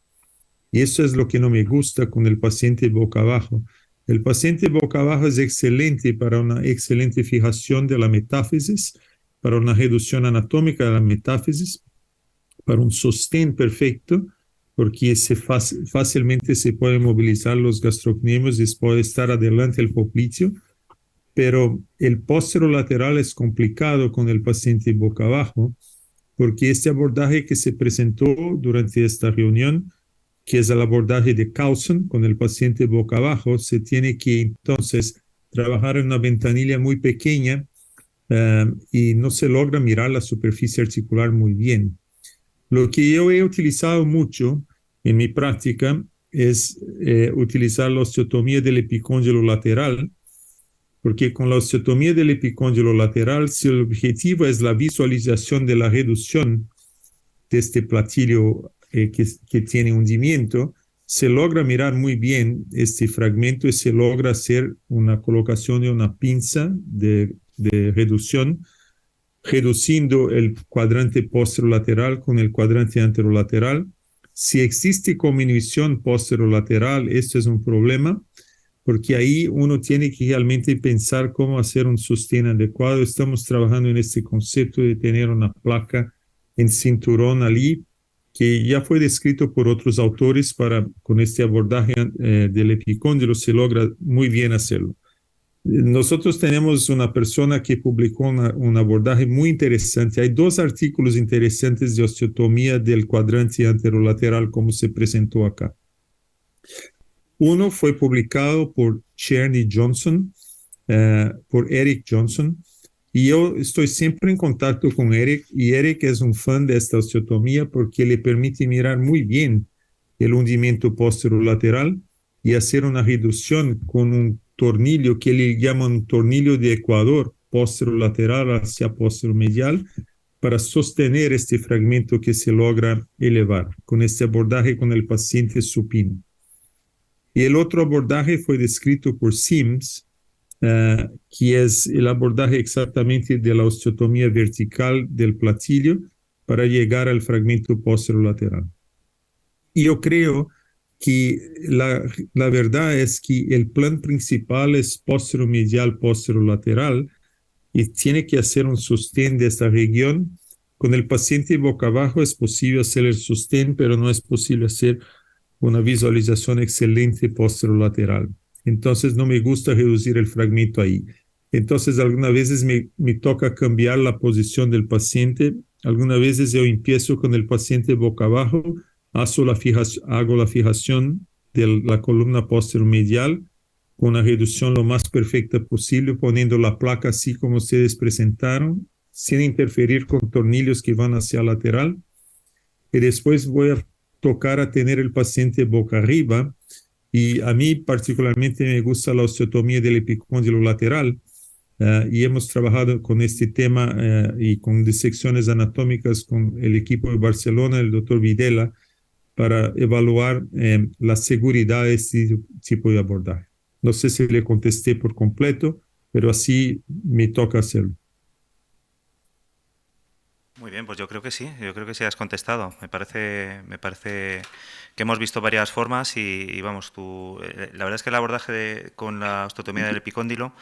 Y eso es lo que no me gusta con el paciente boca abajo. El paciente boca abajo es excelente para una excelente fijación de la metáfisis, para una reducción anatómica de la metáfisis, para un sostén perfecto, porque fácilmente se pueden movilizar los gastrocnemios y puede estar adelante el popliteo. Pero el posterolateral es complicado con el paciente boca abajo, porque este abordaje que se presentó durante esta reunión, que es el abordaje de Carlson con el paciente boca abajo, se tiene que entonces trabajar en una ventanilla muy pequeña y no se logra mirar la superficie articular muy bien. Lo que yo he utilizado mucho en mi práctica es utilizar la osteotomía del epicóndilo lateral, porque con la osteotomía del epicóndilo lateral, si el objetivo es la visualización de la reducción de este platillo que tiene hundimiento, se logra mirar muy bien este fragmento y se logra hacer una colocación de una pinza de reducción, reduciendo el cuadrante posterolateral con el cuadrante anterolateral. Si existe comunicación posterolateral, esto es un problema, porque ahí uno tiene que realmente pensar cómo hacer un sostén adecuado. Estamos trabajando en este concepto de tener una placa en cinturón allí, que ya fue descrito por otros autores para, con este abordaje del epicóndilo, se logra muy bien hacerlo. Nosotros tenemos una persona que publicó un abordaje muy interesante. Hay dos artículos interesantes de osteotomía del cuadrante anterolateral, como se presentó acá. Uno fue publicado por Cherny Johnson, por Eric Johnson, y yo estoy siempre en contacto con Eric, y Eric es un fan de esta osteotomía porque le permite mirar muy bien el hundimiento posterolateral y hacer una reducción con un tornillo que le llaman tornillo de ecuador posterolateral hacia posteromedial para sostener este fragmento que se logra elevar con este abordaje con el paciente supino. Y el otro abordaje fue descrito por Sims, que es el abordaje exactamente de la osteotomía vertical del platillo para llegar al fragmento posterolateral. Y yo creo que la verdad es que el plan principal es posteromedial, posterolateral, y tiene que hacer un sostén de esta región. Con el paciente boca abajo es posible hacer el sostén, pero no es posible hacer una visualización excelente posterolateral. Entonces no me gusta reducir el fragmento ahí. Entonces algunas veces me toca cambiar la posición del paciente. Algunas veces yo empiezo con el paciente boca abajo, hago la fijación de la columna posteromedial con una reducción lo más perfecta posible, poniendo la placa así como ustedes presentaron, sin interferir con tornillos que van hacia lateral. Y después voy a tocar a tener el paciente boca arriba, y a mí particularmente me gusta la osteotomía del epicóndilo lateral, y hemos trabajado con este tema y con disecciones anatómicas con el equipo de Barcelona, el doctor Videla, para evaluar la seguridad de este tipo de abordaje. No sé si le contesté por completo, pero así me toca hacerlo. Muy bien, pues yo creo que sí has contestado. Me parece que hemos visto varias formas y vamos, la verdad es que el abordaje con la osteotomía del epicóndilo,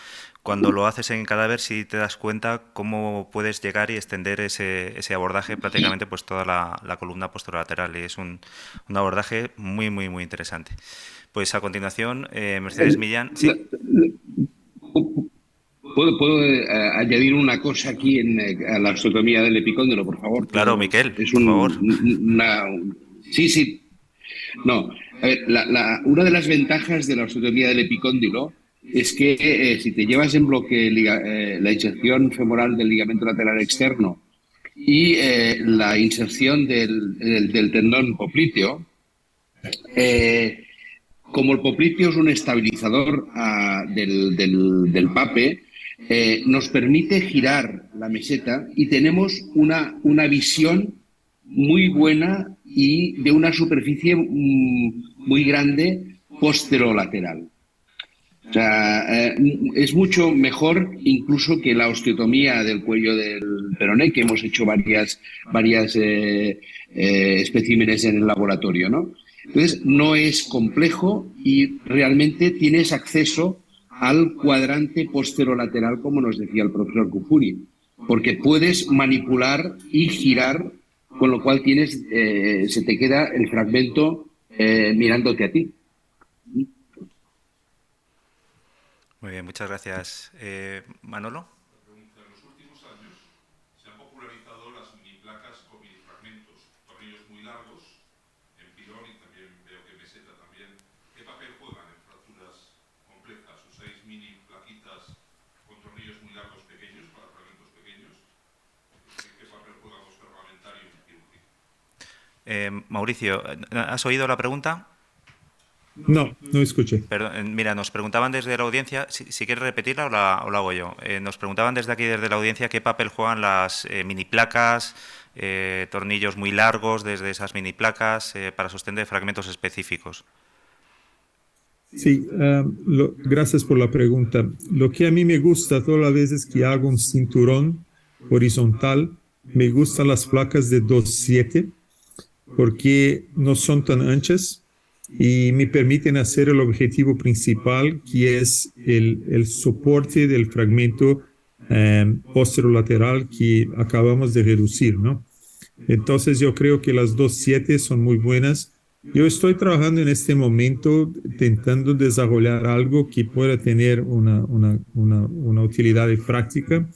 cuando lo haces en cadáver, sí te das cuenta cómo puedes llegar y extender ese abordaje prácticamente pues toda la columna posterolateral, y es un abordaje muy, muy, muy interesante. Pues a continuación, Mercedes Millán. ¿Sí? ¿Puedo añadir una cosa aquí a la osteotomía del epicóndilo, por favor? Claro, Miquel, Es por favor. Sí. No, a ver, una de las ventajas de la osteotomía del epicóndilo es que si te llevas en bloque la inserción femoral del ligamento lateral externo y la inserción del tendón popliteo, como el popliteo es un estabilizador del PAPE, nos permite girar la meseta y tenemos una visión muy buena y de una superficie muy grande posterolateral. O sea, es mucho mejor incluso que la osteotomía del cuello del peroné, que hemos hecho varias especímenes en el laboratorio, ¿no? Entonces, no es complejo y realmente tienes acceso al cuadrante posterolateral, como nos decía el profesor Cufuri, porque puedes manipular y girar, con lo cual se te queda el fragmento mirándote a ti. Muy bien, muchas gracias. Manolo. En los últimos años se han popularizado las mini placas con mini fragmentos, tornillos muy largos, en pilón, y también veo que meseta también. ¿Qué papel juegan en fracturas complejas? ¿Usáis mini plaquitas con tornillos muy largos pequeños para fragmentos pequeños? ¿Qué papel juega vuestro armamentario en quirúrgico? Mauricio, ¿has oído la pregunta? No escuché. Perdón, mira, nos preguntaban desde la audiencia, si quieres repetirla o la hago yo. Nos preguntaban desde aquí, desde la audiencia, qué papel juegan las mini placas, tornillos muy largos desde esas mini placas para sostener fragmentos específicos. Sí, gracias por la pregunta. Lo que a mí me gusta todas las veces que hago un cinturón horizontal, me gustan las placas de 2.7 porque no son tan anchas y me permiten hacer el objetivo principal, que es el soporte del fragmento posterolateral que acabamos de reducir, ¿no? Entonces yo creo que las 2.7 son muy buenas. Yo estoy trabajando en este momento intentando desarrollar algo que pueda tener una utilidad práctica,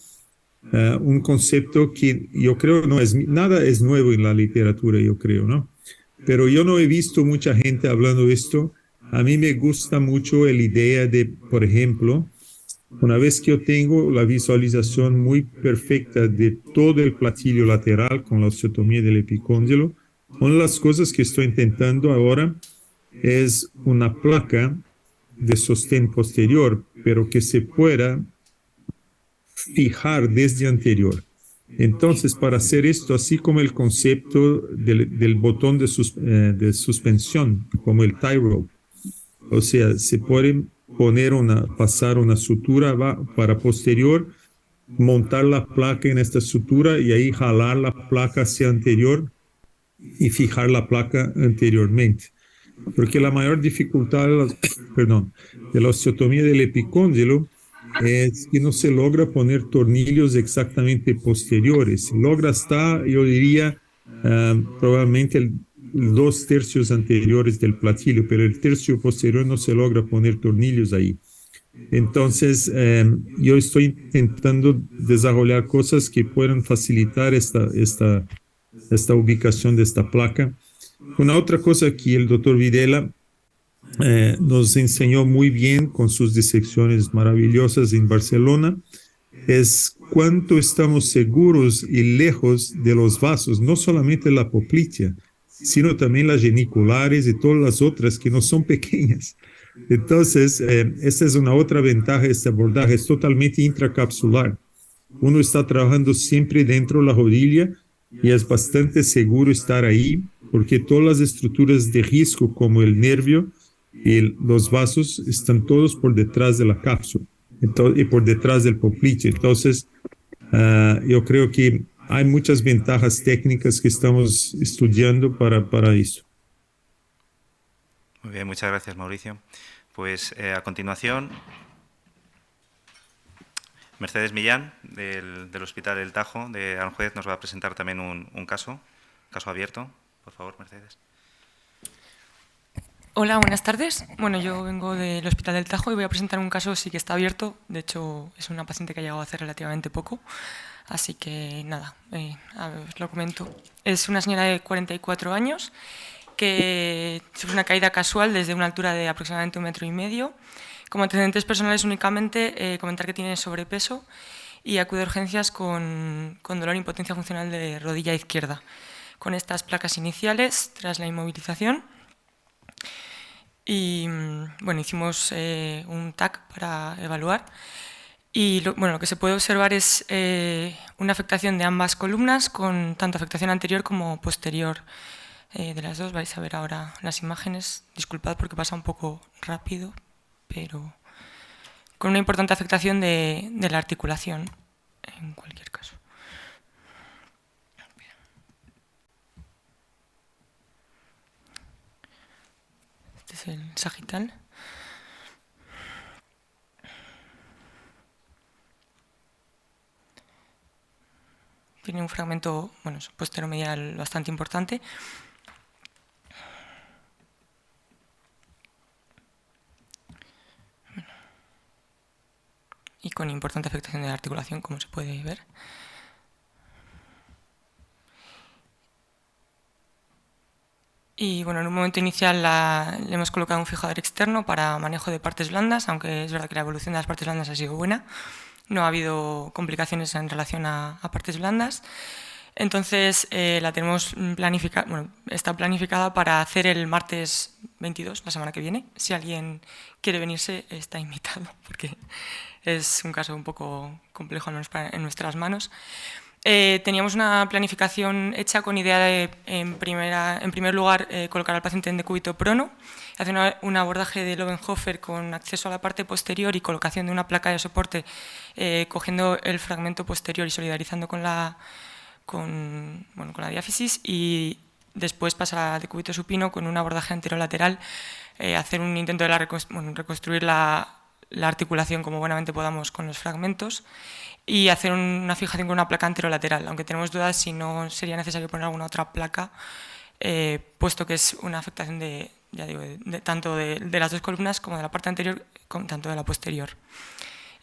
un concepto que yo creo nada es nuevo en la literatura, yo creo, ¿no? Pero yo no he visto mucha gente hablando de esto. A mí me gusta mucho la idea de, por ejemplo, una vez que yo tengo la visualización muy perfecta de todo el platillo lateral con la osteotomía del epicóndilo, una de las cosas que estoy intentando ahora es una placa de sostén posterior, pero que se pueda fijar desde anterior. Entonces, para hacer esto, así como el concepto del botón de suspensión, como el tie rope, o sea, se puede pasar una sutura para posterior, montar la placa en esta sutura y ahí jalar la placa hacia anterior y fijar la placa anteriormente. Porque la mayor dificultad de la osteotomía del epicóndilo es que no se logra poner tornillos exactamente posteriores. Se logra hasta, yo diría, probablemente 2/3 anteriores del platillo, pero el tercio posterior no se logra poner tornillos ahí. Entonces, yo estoy intentando desarrollar cosas que puedan facilitar esta ubicación de esta placa. Una otra cosa que el doctor Videla nos enseñó muy bien con sus disecciones maravillosas en Barcelona es cuánto estamos seguros y lejos de los vasos, no solamente la poplitea, sino también las geniculares y todas las otras que no son pequeñas. Entonces, esta es una otra ventaja de este abordaje, es totalmente intracapsular. Uno está trabajando siempre dentro de la rodilla y es bastante seguro estar ahí porque todas las estructuras de risco como el nervio y los vasos están todos por detrás de la cápsula y por detrás del poplitea. Entonces, yo creo que hay muchas ventajas técnicas que estamos estudiando para eso. Muy bien, muchas gracias, Mauricio. Pues a continuación, Mercedes Millán, del Hospital El Tajo de Aranjuez, nos va a presentar también un caso abierto. Por favor, Mercedes. Hola, buenas tardes. Bueno, yo vengo del Hospital del Tajo y voy a presentar un caso sí que está abierto. De hecho, es una paciente que ha llegado hace relativamente poco. Así que nada, a ver, os lo comento. Es una señora de 44 años que sufre una caída casual desde una altura de aproximadamente 1,5 metros. Como antecedentes personales únicamente comentar que tiene sobrepeso y acude a urgencias con dolor e impotencia funcional de rodilla izquierda. Con estas placas iniciales, tras la inmovilización. Y bueno, hicimos un TAC para evaluar. Y lo que se puede observar es una afectación de ambas columnas, con tanto afectación anterior como posterior de las dos. Vais a ver ahora las imágenes. Disculpad porque pasa un poco rápido, pero con una importante afectación de la articulación, en cualquier caso. Este es el sagital. Tiene un fragmento, posteromedial bastante importante. Y con importante afectación de la articulación, como se puede ver. Y bueno, en un momento inicial le hemos colocado un fijador externo para manejo de partes blandas, aunque es verdad que la evolución de las partes blandas ha sido buena. No ha habido complicaciones en relación a partes blandas. Entonces la tenemos planificada, bueno, está planificada para hacer el martes 22, la semana que viene. Si alguien quiere venirse, está invitado, porque es un caso un poco complejo en nuestras manos. Teníamos una planificación hecha con idea de, en primer lugar, colocar al paciente en decúbito prono, hacer un abordaje de Lowenhofer con acceso a la parte posterior y colocación de una placa de soporte, cogiendo el fragmento posterior y solidarizando con la diáfisis, y después pasar a decúbito supino con un abordaje anterolateral, hacer un intento de reconstruir la articulación como buenamente podamos con los fragmentos y hacer una fijación con una placa anterolateral, aunque tenemos dudas si no sería necesario poner alguna otra placa, puesto que es una afectación tanto de las dos columnas como de la parte anterior, como tanto de la posterior.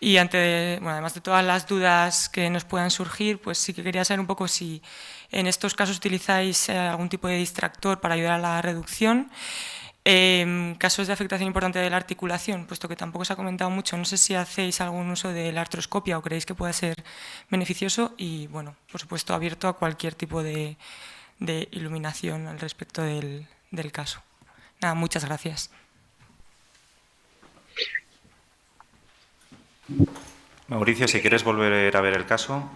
Y además de todas las dudas que nos puedan surgir, pues sí que quería saber un poco si en estos casos utilizáis algún tipo de distractor para ayudar a la reducción. Casos de afectación importante de la articulación, puesto que tampoco se ha comentado mucho, no sé si hacéis algún uso de la artroscopia o creéis que pueda ser beneficioso, y bueno, por supuesto abierto a cualquier tipo de iluminación al respecto del caso. Nada, muchas gracias. Mauricio, si quieres volver a ver el caso.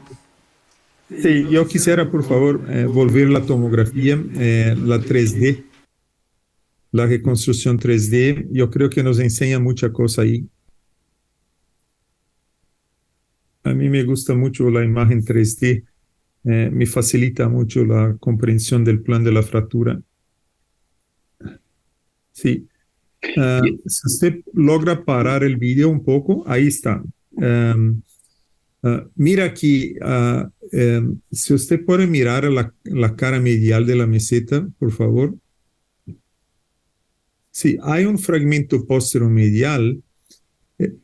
Sí, yo quisiera, por favor, volver la tomografía, la 3D. La reconstrucción 3D, yo creo que nos enseña mucha cosa ahí. A mí me gusta mucho la imagen 3D, me facilita mucho la comprensión del plan de la fractura. Sí. Si usted logra parar el video un poco, ahí está. Mira aquí, si usted puede mirar la cara medial de la meseta, por favor. Sí, hay un fragmento posteromedial,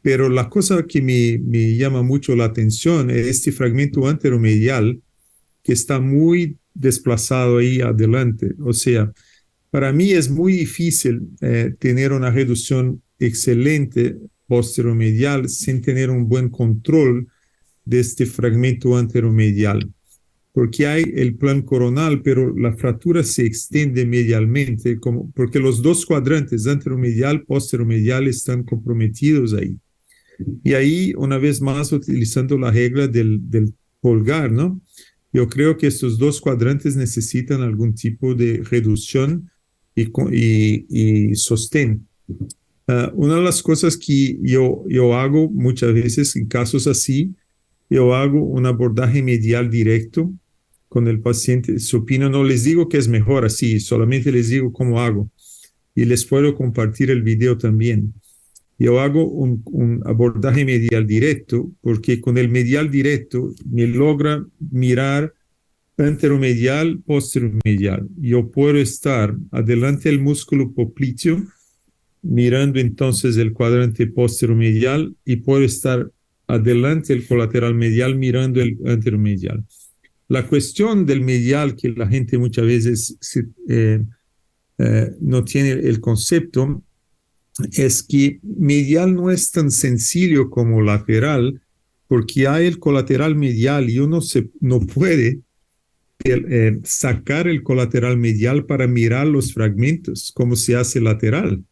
pero la cosa que me llama mucho la atención es este fragmento anteromedial que está muy desplazado ahí adelante. O sea, para mí es muy difícil tener una reducción excelente posteromedial sin tener un buen control de este fragmento anteromedial, porque hay el plan coronal, pero la fractura se extiende medialmente, porque los dos cuadrantes, anteromedial, posteromedial, están comprometidos ahí. Y ahí, una vez más, utilizando la regla del pulgar, ¿no? Yo creo que estos dos cuadrantes necesitan algún tipo de reducción y sostén. Una de las cosas que yo hago muchas veces en casos así, yo hago un abordaje medial directo con el paciente supino. No les digo que es mejor así, solamente les digo cómo hago. Y les puedo compartir el video también. Yo hago un abordaje medial directo porque con el medial directo me logra mirar anteromedial, posteromedial. Yo puedo estar adelante del músculo popliteo mirando entonces el cuadrante posteromedial y puedo estar adelante el colateral medial mirando el anteromedial. La cuestión del medial que la gente muchas veces no tiene el concepto es que medial no es tan sencillo como lateral, porque hay el colateral medial y uno no puede sacar el colateral medial para mirar los fragmentos como se hace lateral.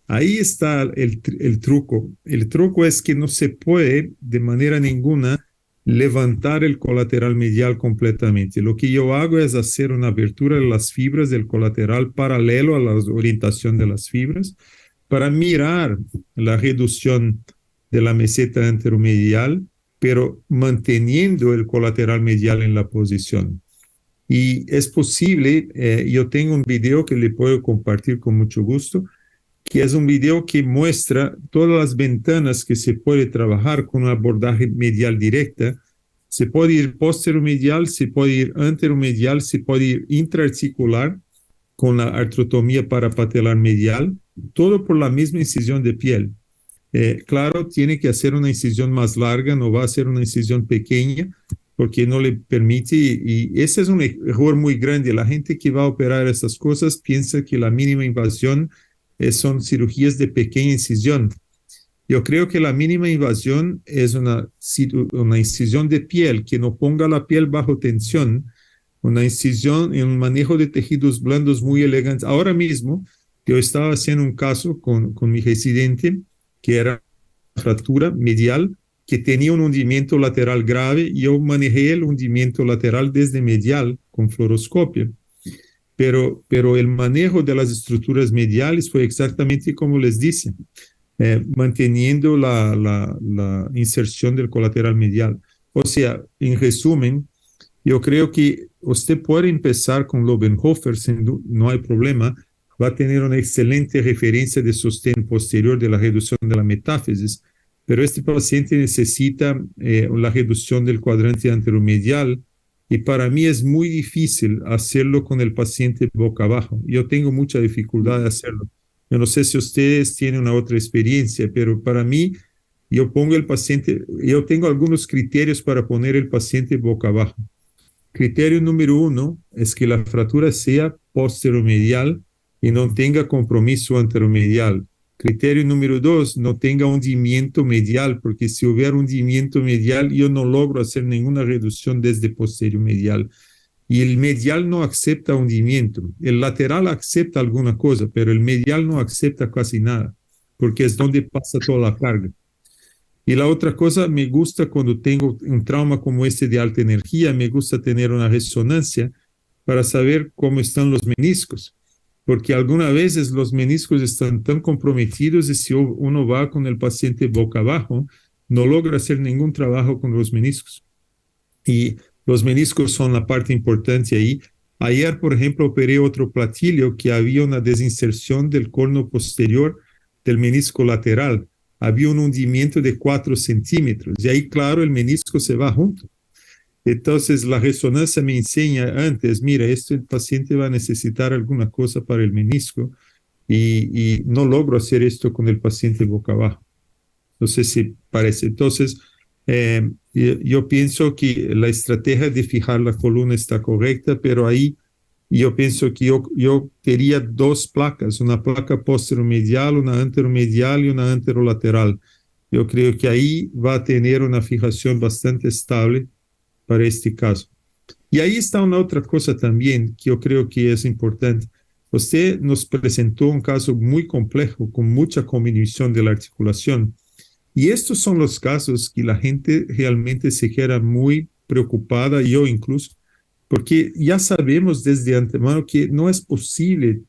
Ahí está el truco. El truco es que no se puede de manera ninguna levantar el colateral medial completamente. Lo que yo hago es hacer una abertura de las fibras del colateral paralelo a la orientación de las fibras para mirar la reducción de la meseta anteromedial, pero manteniendo el colateral medial en la posición. Y es posible, yo tengo un video que le puedo compartir con mucho gusto, que es un video que muestra todas las ventanas que se puede trabajar con un abordaje medial directa. Se puede ir posteromedial, se puede ir anteromedial, se puede ir intraarticular con la artrotomía parapatelar medial, todo por la misma incisión de piel. Claro, tiene que hacer una incisión más larga, no va a ser una incisión pequeña, porque no le permite, y ese es un error muy grande. La gente que va a operar estas cosas piensa que la mínima invasión son cirugías de pequeña incisión. Yo creo que la mínima invasión es una incisión de piel que no ponga la piel bajo tensión una incisión y un manejo de tejidos blandos muy elegante. Ahora mismo, yo estaba haciendo un caso con mi residente, que era una fractura medial, que tenía un hundimiento lateral grave, y yo manejé el hundimiento lateral desde medial con fluoroscopio. Pero el manejo de las estructuras mediales fue exactamente como les dice, manteniendo la inserción del colateral medial. O sea, en resumen, yo creo que usted puede empezar con Lobenhofer, no hay problema, va a tener una excelente referencia de sostén posterior de la reducción de la metáfisis, pero este paciente necesita la reducción del cuadrante anteromedial, y para mí es muy difícil hacerlo con el paciente boca abajo. Yo tengo mucha dificultad de hacerlo. Yo no sé si ustedes tienen una otra experiencia, pero para mí, yo tengo algunos criterios para poner el paciente boca abajo. Criterio número 1 es que la fractura sea posteromedial y no tenga compromiso anteromedial. Criterio número 2, no tenga hundimiento medial, porque si hubiera hundimiento medial, yo no logro hacer ninguna reducción desde posterior-medial. Y el medial no acepta hundimiento. El lateral acepta alguna cosa, pero el medial no acepta casi nada, porque es donde pasa toda la carga. Y la otra cosa, me gusta cuando tengo un trauma como este de alta energía, me gusta tener una resonancia para saber cómo están los meniscos, porque algunas veces los meniscos están tan comprometidos y si uno va con el paciente boca abajo, no logra hacer ningún trabajo con los meniscos. Y los meniscos son la parte importante ahí. Ayer, por ejemplo, operé otro platillo que había una desinserción del corno posterior del menisco lateral. Había un hundimiento de 4 centímetros. Y ahí, claro, el menisco se va junto. Entonces, la resonancia me enseña antes, mira, el paciente va a necesitar alguna cosa para el menisco, y no logro hacer esto con el paciente boca abajo. No sé si parece. Entonces, yo pienso que la estrategia de fijar la columna está correcta, pero ahí yo pienso que yo quería 2 placas, una placa posteromedial, una anteromedial y una anterolateral. Yo creo que ahí va a tener una fijación bastante estable para este caso. Y ahí está una otra cosa también que yo creo que es importante. Usted nos presentó un caso muy complejo, con mucha combinación de la articulación. Y estos son los casos que la gente realmente se queda muy preocupada, yo incluso, porque ya sabemos desde antemano que no es posible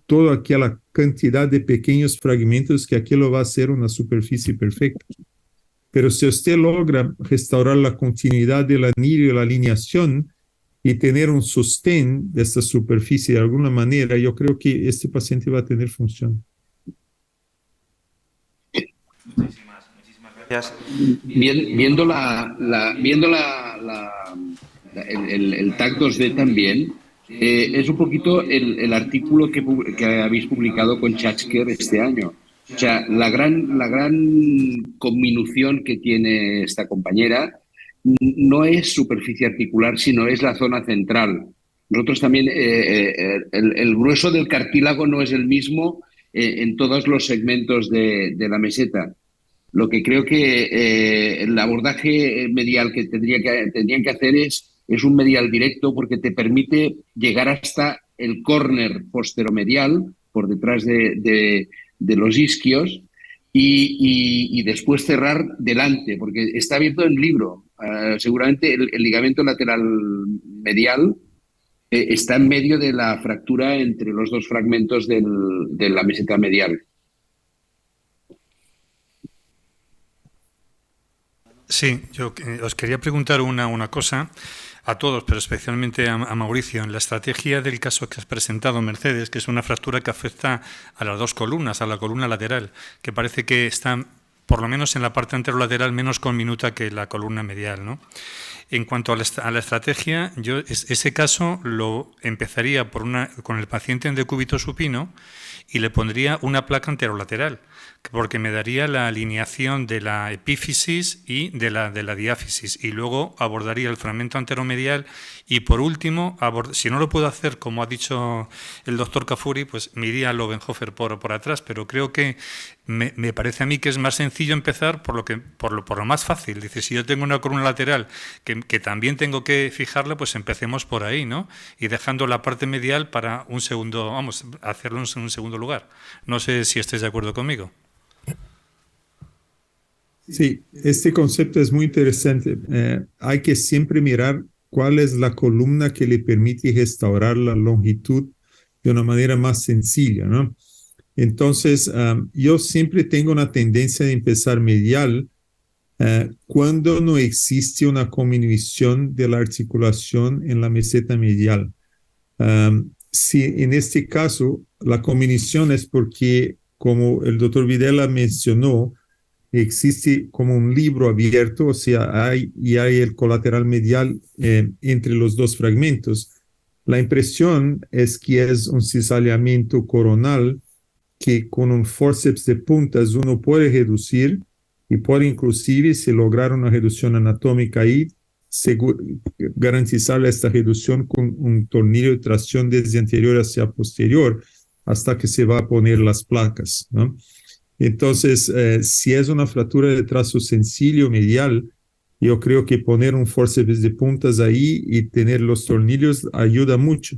toda aquella cantidad de pequeños fragmentos que aquello va a ser una superficie perfecta. Pero si usted logra restaurar la continuidad del anillo y la alineación y tener un sostén de esta superficie de alguna manera, yo creo que este paciente va a tener función. Muchísimas gracias. Viendo el TAC 2D también, es un poquito el artículo que habéis publicado con Chachker este año. O sea, la gran conminución que tiene esta compañera no es superficie articular, sino es la zona central. Nosotros también, el grueso del cartílago no es el mismo en todos los segmentos de la meseta. Lo que creo que el abordaje medial que tendrían que hacer es un medial directo, porque te permite llegar hasta el córner posteromedial, por detrás de los isquios, y después cerrar delante, porque está abierto en libro. Seguramente el ligamento lateral medial está en medio de la fractura entre los 2 fragmentos de la meseta medial. Sí, yo os quería preguntar una cosa a todos, pero especialmente a Mauricio. En la estrategia del caso que has presentado, Mercedes, que es una fractura que afecta a las 2 columnas, a la columna lateral, que parece que está, por lo menos en la parte anterolateral, menos conminuta que la columna medial, ¿no? En cuanto a la estrategia, yo ese caso lo empezaría con el paciente en decúbito supino y le pondría una placa anterolateral, porque me daría la alineación de la epífisis y de la diáfisis, y luego abordaría el fragmento anteromedial, y por último, si no lo puedo hacer como ha dicho el doctor Cafuri, pues me iría a Lobenhofer por atrás, pero creo que me parece a mí que es más sencillo empezar por lo más fácil. Dice, si yo tengo una columna lateral que que también tengo que fijarla, pues empecemos por ahí, ¿no? Y dejando la parte medial para un segundo, vamos, hacerlo en un segundo lugar. No sé si estáis de acuerdo conmigo. Sí, este concepto es muy interesante. Hay que siempre mirar cuál es la columna que le permite restaurar la longitud de una manera más sencilla, ¿no? Entonces, yo siempre tengo una tendencia de empezar medial cuando no existe una cominición de la articulación en la meseta medial. Si en este caso la cominición es porque, como el doctor Videla mencionó, existe como un libro abierto, o sea, hay el colateral medial entre los dos fragmentos. La impresión es que es un cizallamiento coronal que con un forceps de puntas uno puede reducir y puede inclusive, si lograr una reducción anatómica ahí, garantizar esta reducción con un tornillo de tracción desde anterior hacia posterior hasta que se va a poner las placas, ¿no? Entonces, si es una fractura de trazo sencillo medial, yo creo que poner un forceps de puntas ahí y tener los tornillos ayuda mucho.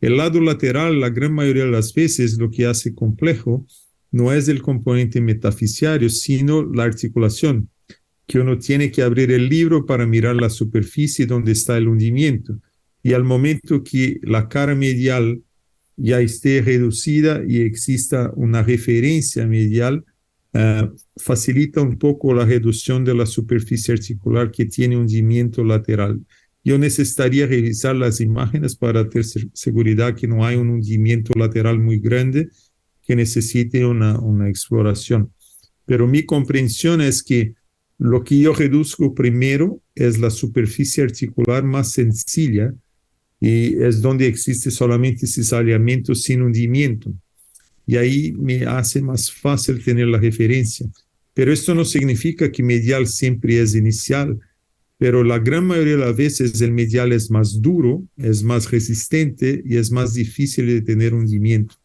El lado lateral, la gran mayoría de las veces, lo que hace complejo no es el componente metafisiario, sino la articulación, que uno tiene que abrir el libro para mirar la superficie donde está el hundimiento. Y al momento que la cara medial ya esté reducida y exista una referencia medial, facilita un poco la reducción de la superficie articular que tiene hundimiento lateral. Yo necesitaría revisar las imágenes para tener seguridad que no hay un hundimiento lateral muy grande que necesite una exploración. Pero mi comprensión es que lo que yo reduzco primero es la superficie articular más sencilla y es donde existe solamente cizallamiento sin hundimiento. Y ahí me hace más fácil tener la referencia. Pero esto no significa que medial siempre es inicial, pero la gran mayoría de las veces el medial es más duro, es más resistente y es más difícil de tener hundimiento.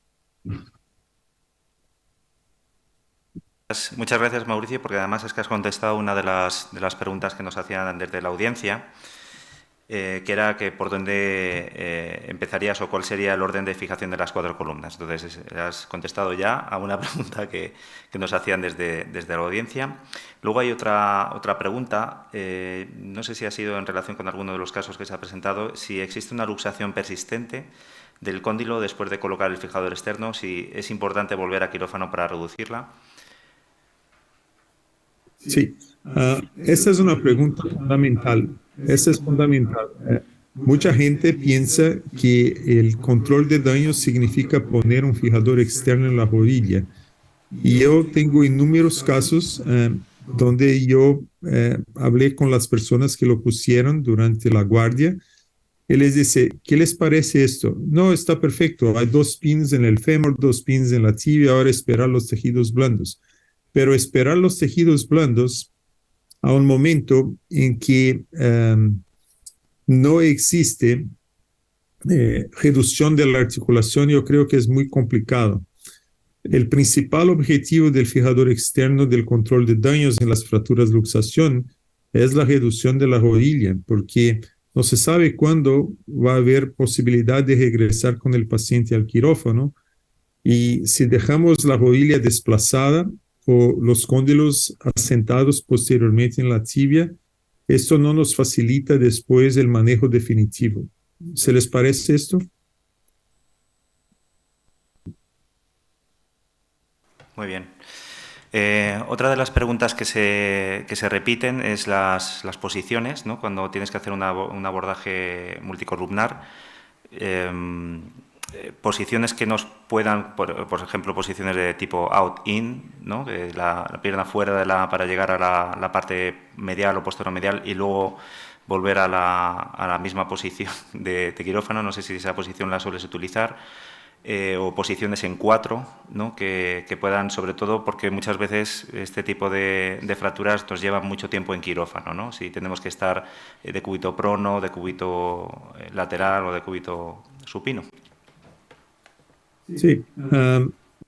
Muchas gracias, Mauricio, porque además es que has contestado una de las preguntas que nos hacían desde la audiencia, que era que por dónde empezarías o cuál sería el orden de fijación de las 4 columnas. Entonces, has contestado ya a una pregunta que nos hacían desde la audiencia. Luego hay otra pregunta, no sé si ha sido en relación con alguno de los casos que se ha presentado, si existe una luxación persistente del cóndilo después de colocar el fijador externo, si es importante volver a quirófano para reducirla. Sí, esa es una pregunta fundamental. Esa es fundamental. Mucha gente piensa que el control de daño significa poner un fijador externo en la rodilla. Y yo tengo innumerables casos donde yo hablé con las personas que lo pusieron durante la guardia y les dice, ¿qué les parece esto? No, está perfecto. Hay 2 pins en el fémur, 2 pins en la tibia, ahora esperar los tejidos blandos. Pero esperar los tejidos blandos a un momento en que no existe reducción de la articulación, yo creo que es muy complicado. El principal objetivo del fijador externo del control de daños en las fracturas luxación es la reducción de la rodilla, porque no se sabe cuándo va a haber posibilidad de regresar con el paciente al quirófano, y si dejamos la rodilla desplazada o los cóndilos asentados posteriormente en la tibia, esto no nos facilita después el manejo definitivo. ¿Se les parece esto? Muy bien. Otra de las preguntas que se repiten es las posiciones, ¿no? Cuando tienes que hacer un abordaje multicolumnar. Posiciones que nos puedan, por ejemplo, posiciones de tipo out-in, ¿no? La pierna fuera para llegar a la parte medial o posterior-medial y luego volver a la misma posición de quirófano. No sé si esa posición la sueles utilizar. O posiciones en 4, ¿no? que puedan, sobre todo porque muchas veces este tipo de fracturas nos llevan mucho tiempo en quirófano, ¿no? Si tenemos que estar de cúbito prono, de cúbito lateral o de cúbito supino. Sí,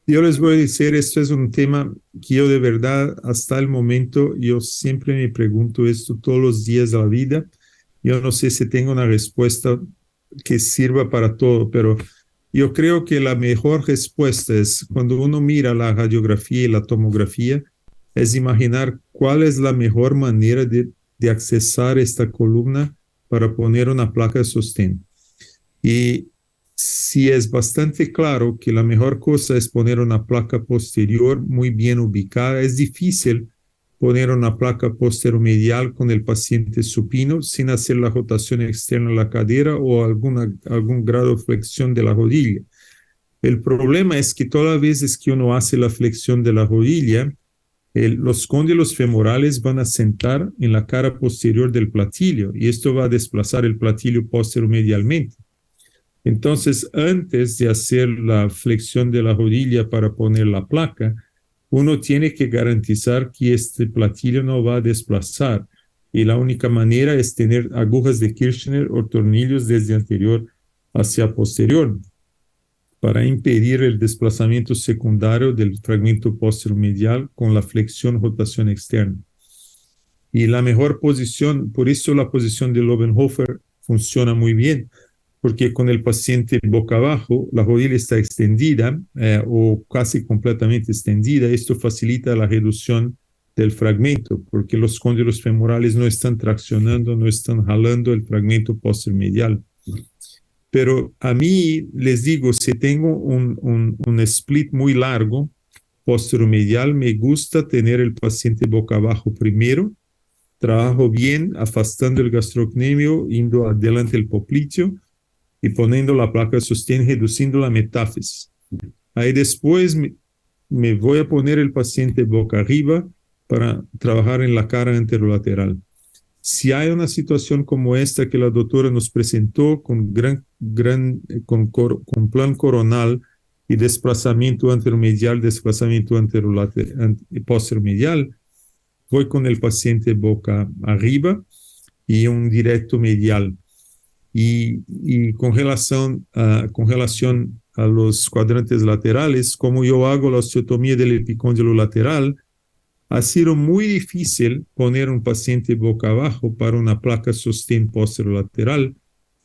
yo les voy a decir, esto es un tema que yo de verdad hasta el momento, yo siempre me pregunto esto todos los días de la vida Yo no sé si tengo una respuesta que sirva para todo, pero yo creo que la mejor respuesta es cuando uno mira la radiografía y la tomografía, es imaginar cuál es la mejor manera de accesar esta columna para poner una placa de sostén. Y si es bastante claro que la mejor cosa es poner una placa posterior muy bien ubicada, es difícil poner una placa posteromedial con el paciente supino sin hacer la rotación externa de la cadera o algún grado de flexión de la rodilla. El problema es que todas las veces que uno hace la flexión de la rodilla, los cóndilos femorales van a sentar en la cara posterior del platillo y esto va a desplazar el platillo posteromedialmente. Entonces, antes de hacer la flexión de la rodilla para poner la placa, uno tiene que garantizar que este platillo no va a desplazar. Y la única manera es tener agujas de Kirchner o tornillos desde anterior hacia posterior para impedir el desplazamiento secundario del fragmento posteromedial con la flexión-rotación externa. Y la mejor posición, por eso la posición de Lobenhofer funciona muy bien, porque con el paciente boca abajo, la rodilla está extendida o casi completamente extendida. Esto facilita la reducción del fragmento, porque los cóndilos femorales no están traccionando, no están jalando el fragmento posteromedial. Pero a mí, les digo, si tengo un split muy largo, posteromedial, me gusta tener el paciente boca abajo primero. Trabajo bien, afastando el gastrocnemio, yendo adelante el popliteo, y poniendo la placa de sostén, reduciendo la metáfisis. Ahí después me voy a poner el paciente boca arriba para trabajar en la cara anterolateral. Si hay una situación como esta que la doctora nos presentó con con plan coronal y desplazamiento anteromedial, desplazamiento posteromedial, voy con el paciente boca arriba y un directo medial. Y con relación a los cuadrantes laterales, como yo hago la osteotomía del epicóndilo lateral, ha sido muy difícil poner un paciente boca abajo para una placa sostén posterolateral.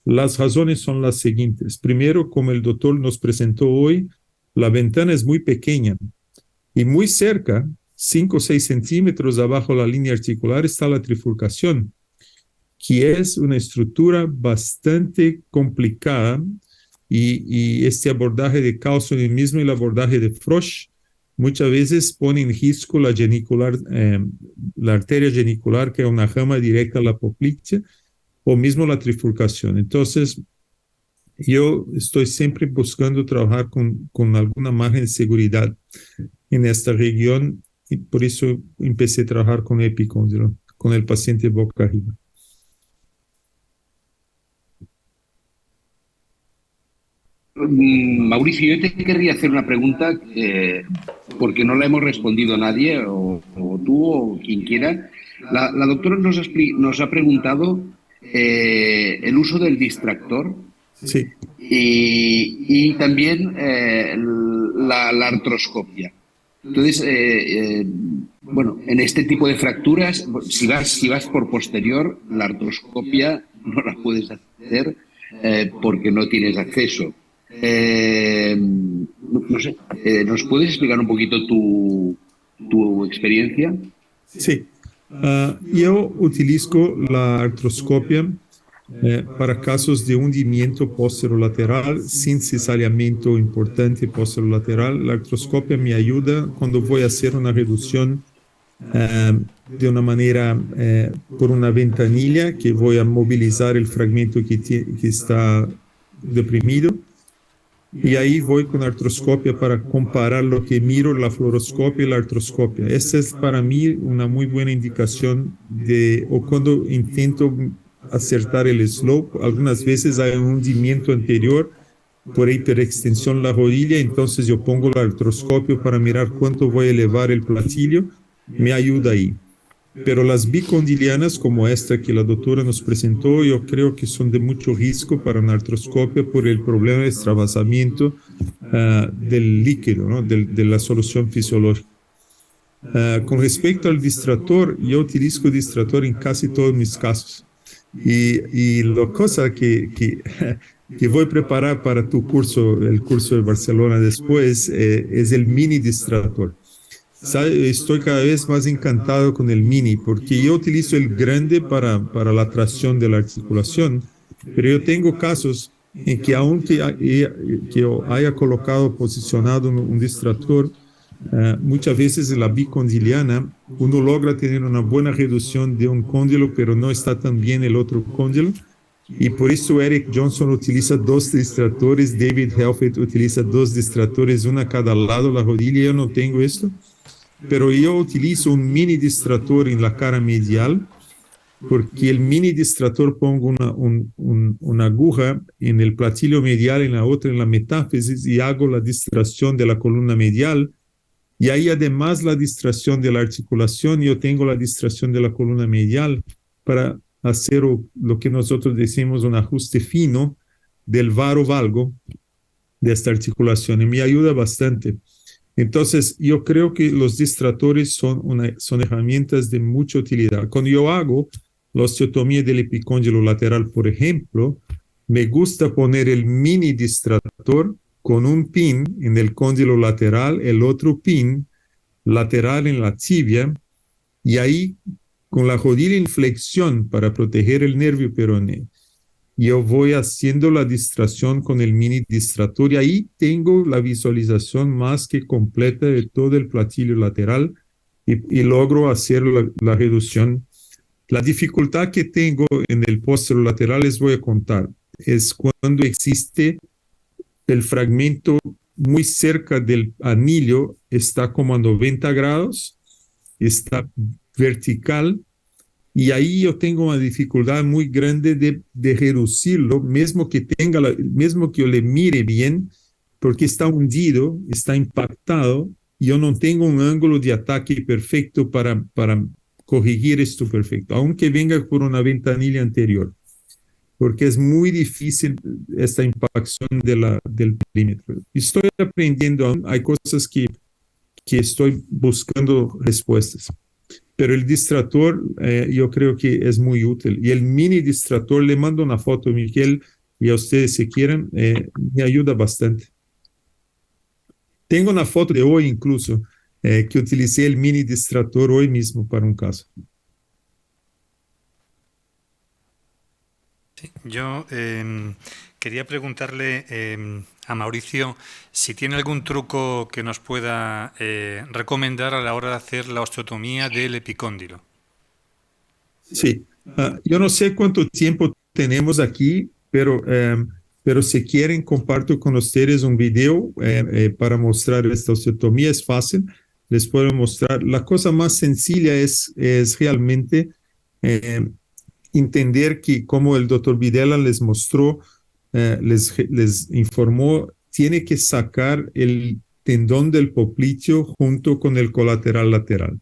Las razones son las siguientes. Primero, como el doctor nos presentó hoy, la ventana es muy pequeña y muy cerca, 5 o 6 centímetros abajo de la línea articular, está la trifurcación, que es una estructura bastante complicada y este abordaje de Carlson mismo y el abordaje de Frosch muchas veces pone en riesgo la arteria genicular, que es una rama directa a la poplitea, o mismo la trifurcación. Entonces, yo estoy siempre buscando trabajar con alguna margen de seguridad en esta región y por eso empecé a trabajar con epicóndilo, con el paciente boca arriba. Mauricio, yo te querría hacer una pregunta porque no la hemos respondido nadie, o tú o quien quiera. La doctora nos ha preguntado el uso del distractor, sí, y también la artroscopia. Entonces, bueno, en este tipo de fracturas, si vas por posterior, la artroscopia no la puedes hacer porque no tienes acceso. No sé, ¿nos puedes explicar un poquito tu experiencia? Sí, yo utilizo la artroscopia para casos de hundimiento posterolateral sin cesariamiento importante posterolateral. La artroscopia me ayuda cuando voy a hacer una reducción de una manera por una ventanilla, que voy a movilizar el fragmento que está deprimido. Y ahí voy con artroscopia para comparar lo que miro, la fluoroscopia y la artroscopia. Esta es para mí una muy buena indicación o cuando intento acertar el slope. Algunas veces hay un hundimiento anterior por hiperextensión de la rodilla, entonces yo pongo el artroscopio para mirar cuánto voy a elevar el platillo. Me ayuda ahí. Pero las bicondilianas como esta que la doctora nos presentó, yo creo que son de mucho riesgo para una artroscopia por el problema de extravasamiento del líquido, ¿no? de la solución fisiológica. Con respecto al distractor, yo utilizo distractor en casi todos mis casos. Y la cosa que voy a preparar para tu curso, el curso de Barcelona después, es el mini distractor. Estoy cada vez más encantado con el mini, porque yo utilizo el grande para la tracción de la articulación, pero yo tengo casos en que aunque haya colocado, posicionado un distractor, muchas veces en la bicondiliana uno logra tener una buena reducción de un cóndilo, pero no está tan bien el otro cóndilo. Y por eso Eric Johnson utiliza dos distractores, David Helfet utiliza dos distractores, una a cada lado de la rodilla. Yo no tengo esto, pero yo utilizo un mini distractor en la cara medial, porque el mini distractor pongo una aguja en el platillo medial, en la otra en la metáfisis, y hago la distracción de la columna medial. Y ahí además la distracción de la articulación, yo tengo la distracción de la columna medial para hacer lo que nosotros decimos un ajuste fino del varo valgo de esta articulación, y me ayuda bastante. Entonces, yo creo que los distractores son herramientas de mucha utilidad. Cuando yo hago la osteotomía del epicóndilo lateral, por ejemplo, me gusta poner el mini distractor con un pin en el cóndilo lateral, el otro pin lateral en la tibia, y ahí con la rodilla en flexión para proteger el nervio peroné, yo voy haciendo la distracción con el mini distractor, y ahí tengo la visualización más que completa de todo el platillo lateral, y logro hacer la reducción. La dificultad que tengo en el posterolateral les voy a contar, es cuando existe el fragmento muy cerca del anillo, está como a 90 grados, está vertical, y ahí yo tengo una dificultad muy grande de reducirlo, mismo que yo le mire bien, porque está hundido, está impactado, y yo no tengo un ángulo de ataque perfecto para corregir esto perfecto, aunque venga por una ventanilla anterior, porque es muy difícil esta impacción del perímetro. Estoy aprendiendo, hay cosas que estoy buscando respuestas. Pero el distractor yo creo que es muy útil. Y el mini distractor, le mando una foto a Miguel y a ustedes si quieren, me ayuda bastante. Tengo una foto de hoy incluso, que utilicé el mini distractor hoy mismo para un caso. Sí, yo quería preguntarle a Mauricio si tiene algún truco que nos pueda recomendar a la hora de hacer la osteotomía del epicóndilo. Sí, yo no sé cuánto tiempo tenemos aquí, pero si quieren comparto con ustedes un video para mostrar esta osteotomía. Es fácil, les puedo mostrar. La cosa más sencilla es realmente entender que, como el doctor Videla les mostró, les informó, tiene que sacar el tendón del popliteo junto con el colateral lateral.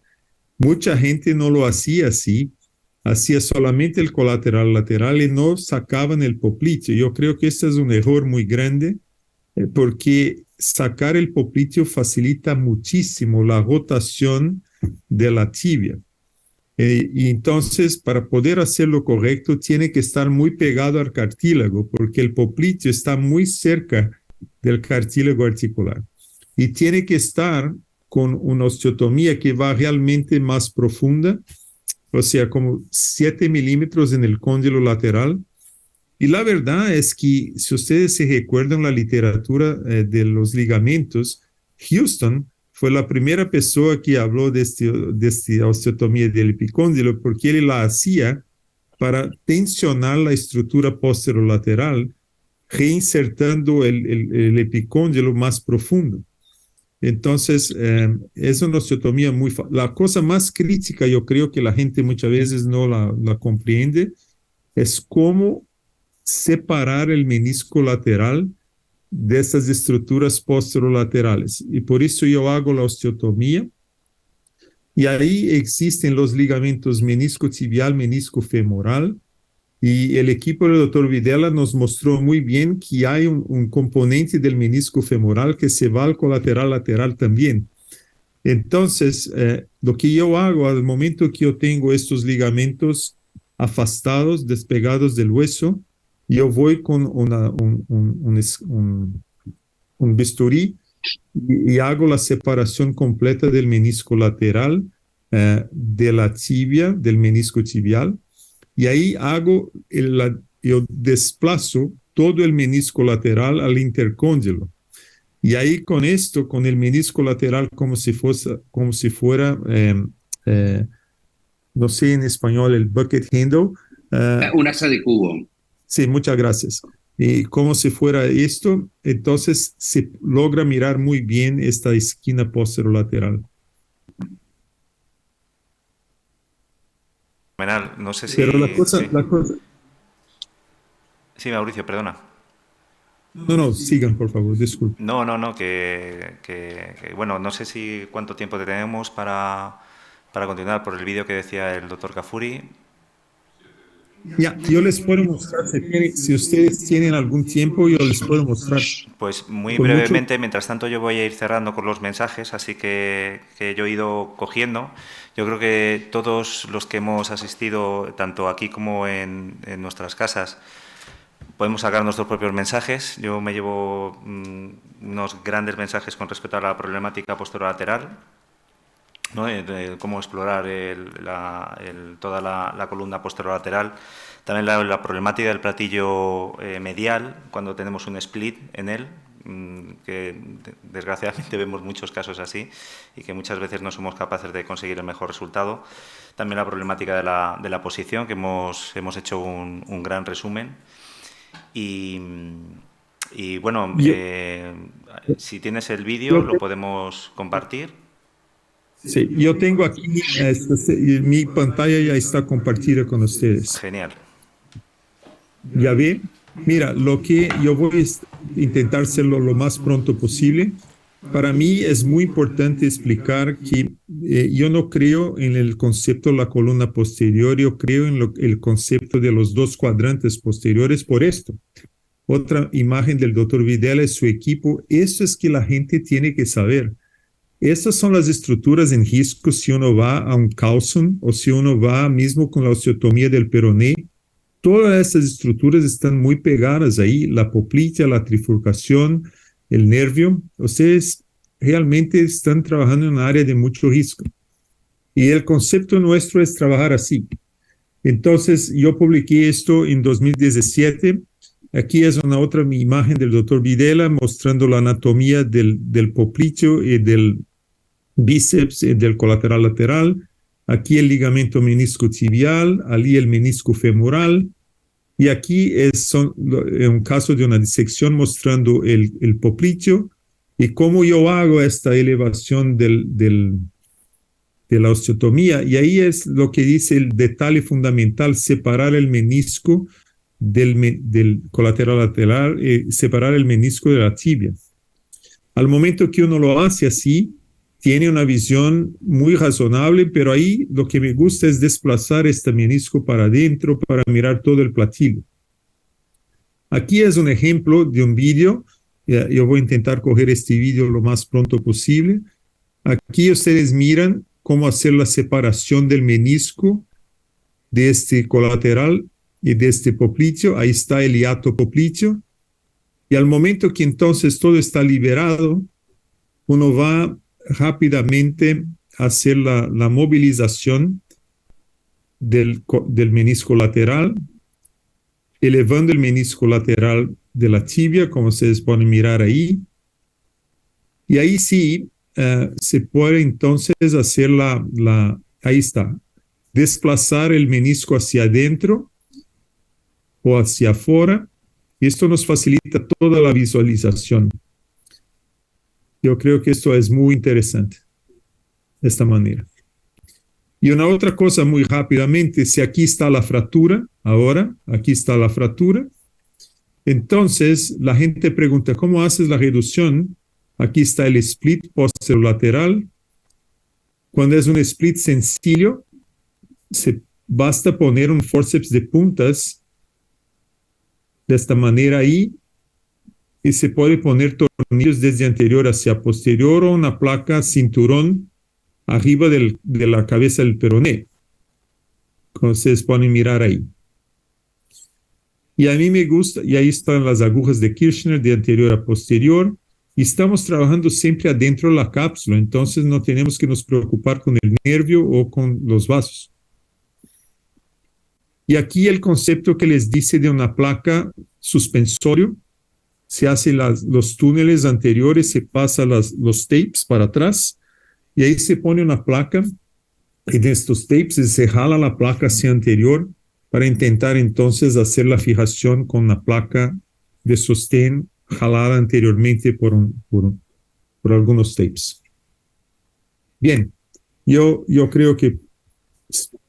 Mucha gente no lo hacía así, hacía solamente el colateral lateral y no sacaban el popliteo. Yo creo que este es un error muy grande, porque sacar el popliteo facilita muchísimo la rotación de la tibia. Y entonces, para poder hacerlo correcto, tiene que estar muy pegado al cartílago, porque el popliteo está muy cerca del cartílago articular. Y tiene que estar con una osteotomía que va realmente más profunda, o sea, como 7 milímetros en el cóndilo lateral. Y la verdad es que, si ustedes se recuerdan la literatura de los ligamentos, Houston fue la primera persona que habló de esta osteotomía del epicóndilo, porque él la hacía para tensionar la estructura posterolateral, reinsertando el epicóndilo más profundo. Entonces, es una osteotomía muy fácil. La cosa más crítica, yo creo que la gente muchas veces no la comprende, es cómo separar el menisco lateral de estas estructuras posterolaterales. Y por eso yo hago la osteotomía. Y ahí existen los ligamentos menisco tibial, menisco femoral. Y el equipo del doctor Videla nos mostró muy bien que hay un componente del menisco femoral que se va al colateral lateral también. Entonces, lo que yo hago al momento que yo tengo estos ligamentos afastados, despegados del hueso. Yo voy con un bisturí y hago la separación completa del menisco lateral, de la tibia, del menisco tibial, y ahí yo desplazo todo el menisco lateral al intercóndilo. Y ahí con esto, con el menisco lateral como si fuera, no sé en español, el bucket handle. Un asa de cubo. Sí, muchas gracias. Y como si fuera esto, entonces se logra mirar muy bien esta esquina posterolateral. No sé si... Pero la cosa... Sí, Mauricio, perdona. No, sigan, por favor, disculpe. No, bueno, no sé si cuánto tiempo tenemos para continuar por el vídeo que decía el doctor Cafuri. Ya, yo les puedo mostrar, si ustedes tienen algún tiempo, yo les puedo mostrar. Pues muy brevemente, mientras tanto yo voy a ir cerrando con los mensajes, así que yo he ido cogiendo. Yo creo que todos los que hemos asistido, tanto aquí como en nuestras casas, podemos sacar nuestros propios mensajes. Yo me llevo unos grandes mensajes con respecto a la problemática posterolateral, ¿no? De cómo explorar toda la columna posterolateral. También la problemática del platillo medial, cuando tenemos un split en él, que desgraciadamente vemos muchos casos así y que muchas veces no somos capaces de conseguir el mejor resultado. También la problemática de la posición, que hemos hecho un gran resumen. Y bueno, si tienes el vídeo, lo podemos compartir. Sí, yo tengo aquí, mi pantalla ya está compartida con ustedes. Genial. Ya ve, mira, lo que yo voy a intentar hacerlo lo más pronto posible. Para mí es muy importante explicar que yo no creo en el concepto de la columna posterior, yo creo en el concepto de los dos cuadrantes posteriores por esto. Otra imagen del doctor Videla y su equipo, eso es que la gente tiene que saber. Estas son las estructuras en risco si uno va a un Carlson o si uno va mismo con la osteotomía del peroné. Todas estas estructuras están muy pegadas ahí, la poplita, la trifurcación, el nervio. Ustedes realmente están trabajando en un área de mucho riesgo. Y el concepto nuestro es trabajar así. Entonces, yo publiqué esto en 2017. Aquí es una otra imagen del doctor Videla mostrando la anatomía del popliteo y del bíceps y del colateral lateral. Aquí el ligamento menisco tibial, allí el menisco femoral. Y aquí es un caso de una disección mostrando el popliteo y cómo yo hago esta elevación de la osteotomía. Y ahí es lo que dice el detalle fundamental, separar el menisco del colateral lateral, separar el menisco de la tibia. Al momento que uno lo hace así, tiene una visión muy razonable, pero ahí lo que me gusta es desplazar este menisco para adentro para mirar todo el platillo. Aquí es un ejemplo de un vídeo. Yo voy a intentar coger este vídeo lo más pronto posible. Aquí ustedes miran cómo hacer la separación del menisco de este colateral y de este popliteo. Ahí está el hiato popliteo. Y al momento que entonces todo está liberado, uno va rápidamente a hacer la movilización del menisco lateral, elevando el menisco lateral de la tibia, como ustedes pueden mirar ahí. Y ahí sí se puede entonces hacer ahí está, desplazar el menisco hacia adentro o hacia afuera. Y esto nos facilita toda la visualización. Yo creo que esto es muy interesante, de esta manera. Y una otra cosa muy rápidamente, si aquí está la fractura, ahora, aquí está la fractura, entonces la gente pregunta, ¿cómo haces la reducción? Aquí está el split posterolateral. Cuando es un split sencillo, basta poner un forceps de puntas de esta manera ahí, y se puede poner tornillos desde anterior hacia posterior o una placa cinturón arriba de la cabeza del peroné. como ustedes pueden mirar ahí. Y a mí me gusta, y ahí están las agujas de Kirchner de anterior a posterior, y estamos trabajando siempre adentro de la cápsula, entonces no tenemos que nos preocupar con el nervio o con los vasos. Y aquí el concepto que les dice de una placa suspensorio, se hace los túneles anteriores, se pasa los tapes para atrás, y ahí se pone una placa, y de estos tapes se jala la placa hacia anterior, para intentar entonces hacer la fijación con la placa de sostén jalada anteriormente por algunos tapes. Bien, yo creo que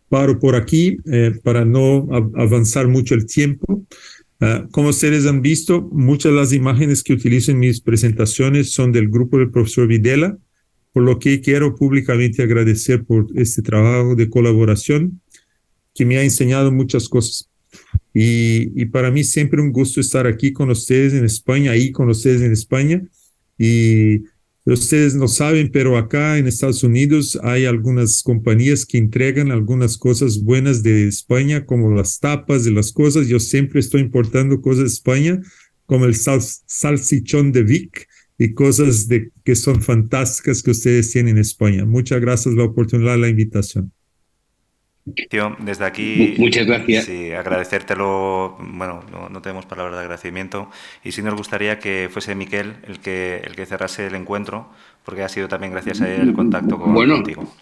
paro por aquí para no avanzar mucho el tiempo. Como ustedes han visto, muchas de las imágenes que utilizo en mis presentaciones son del grupo del profesor Videla, por lo que quiero públicamente agradecer por este trabajo de colaboración que me ha enseñado muchas cosas. Y para mí siempre un gusto estar aquí con ustedes en España, ahí con ustedes en España. Y ustedes no saben, pero acá en Estados Unidos hay algunas compañías que entregan algunas cosas buenas de España, como las tapas de las cosas. Yo siempre estoy importando cosas de España, como el salchichón de Vic y cosas que son fantásticas que ustedes tienen en España. Muchas gracias por la oportunidad, la invitación. Tío, desde aquí, muchas gracias. Sí, agradecértelo. Bueno, no tenemos palabras de agradecimiento y sí nos gustaría que fuese Miquel el que cerrase el encuentro, porque ha sido también gracias a él el contacto contigo.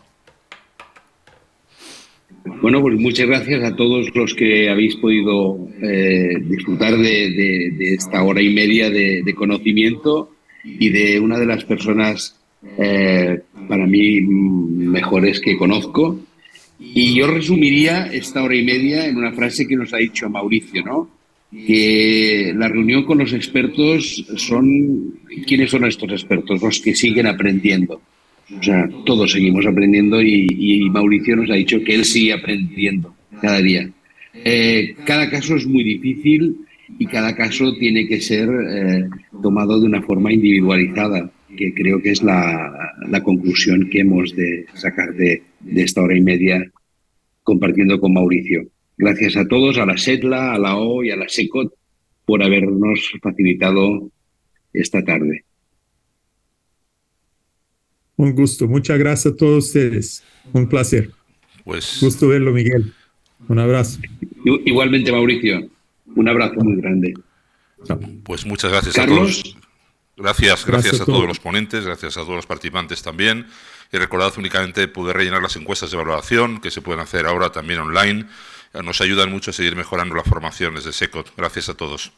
Bueno, pues muchas gracias a todos los que habéis podido disfrutar de esta hora y media de conocimiento y de una de las personas para mí mejores que conozco. Y yo resumiría esta hora y media en una frase que nos ha dicho Mauricio, ¿no? Que la reunión con los expertos son... ¿Quiénes son estos expertos? Los que siguen aprendiendo. O sea, todos seguimos aprendiendo y Mauricio nos ha dicho que él sigue aprendiendo cada día. Cada caso es muy difícil y cada caso tiene que ser tomado de una forma individualizada, que creo que es la conclusión que hemos de sacar de esta hora y media compartiendo con Mauricio. Gracias a todos, a la SETLA, a la O y a la SECOT por habernos facilitado esta tarde. Un gusto. Muchas gracias a todos ustedes. Un placer. Pues... Gusto verlo, Miguel. Un abrazo. Igualmente, Mauricio. Un abrazo muy grande. Pues muchas gracias Carlos, a todos. Gracias a todos los ponentes, gracias a todos los participantes también. Y recordad únicamente poder rellenar las encuestas de valoración que se pueden hacer ahora también online. Nos ayudan mucho a seguir mejorando la formación desde SECOT. Gracias a todos.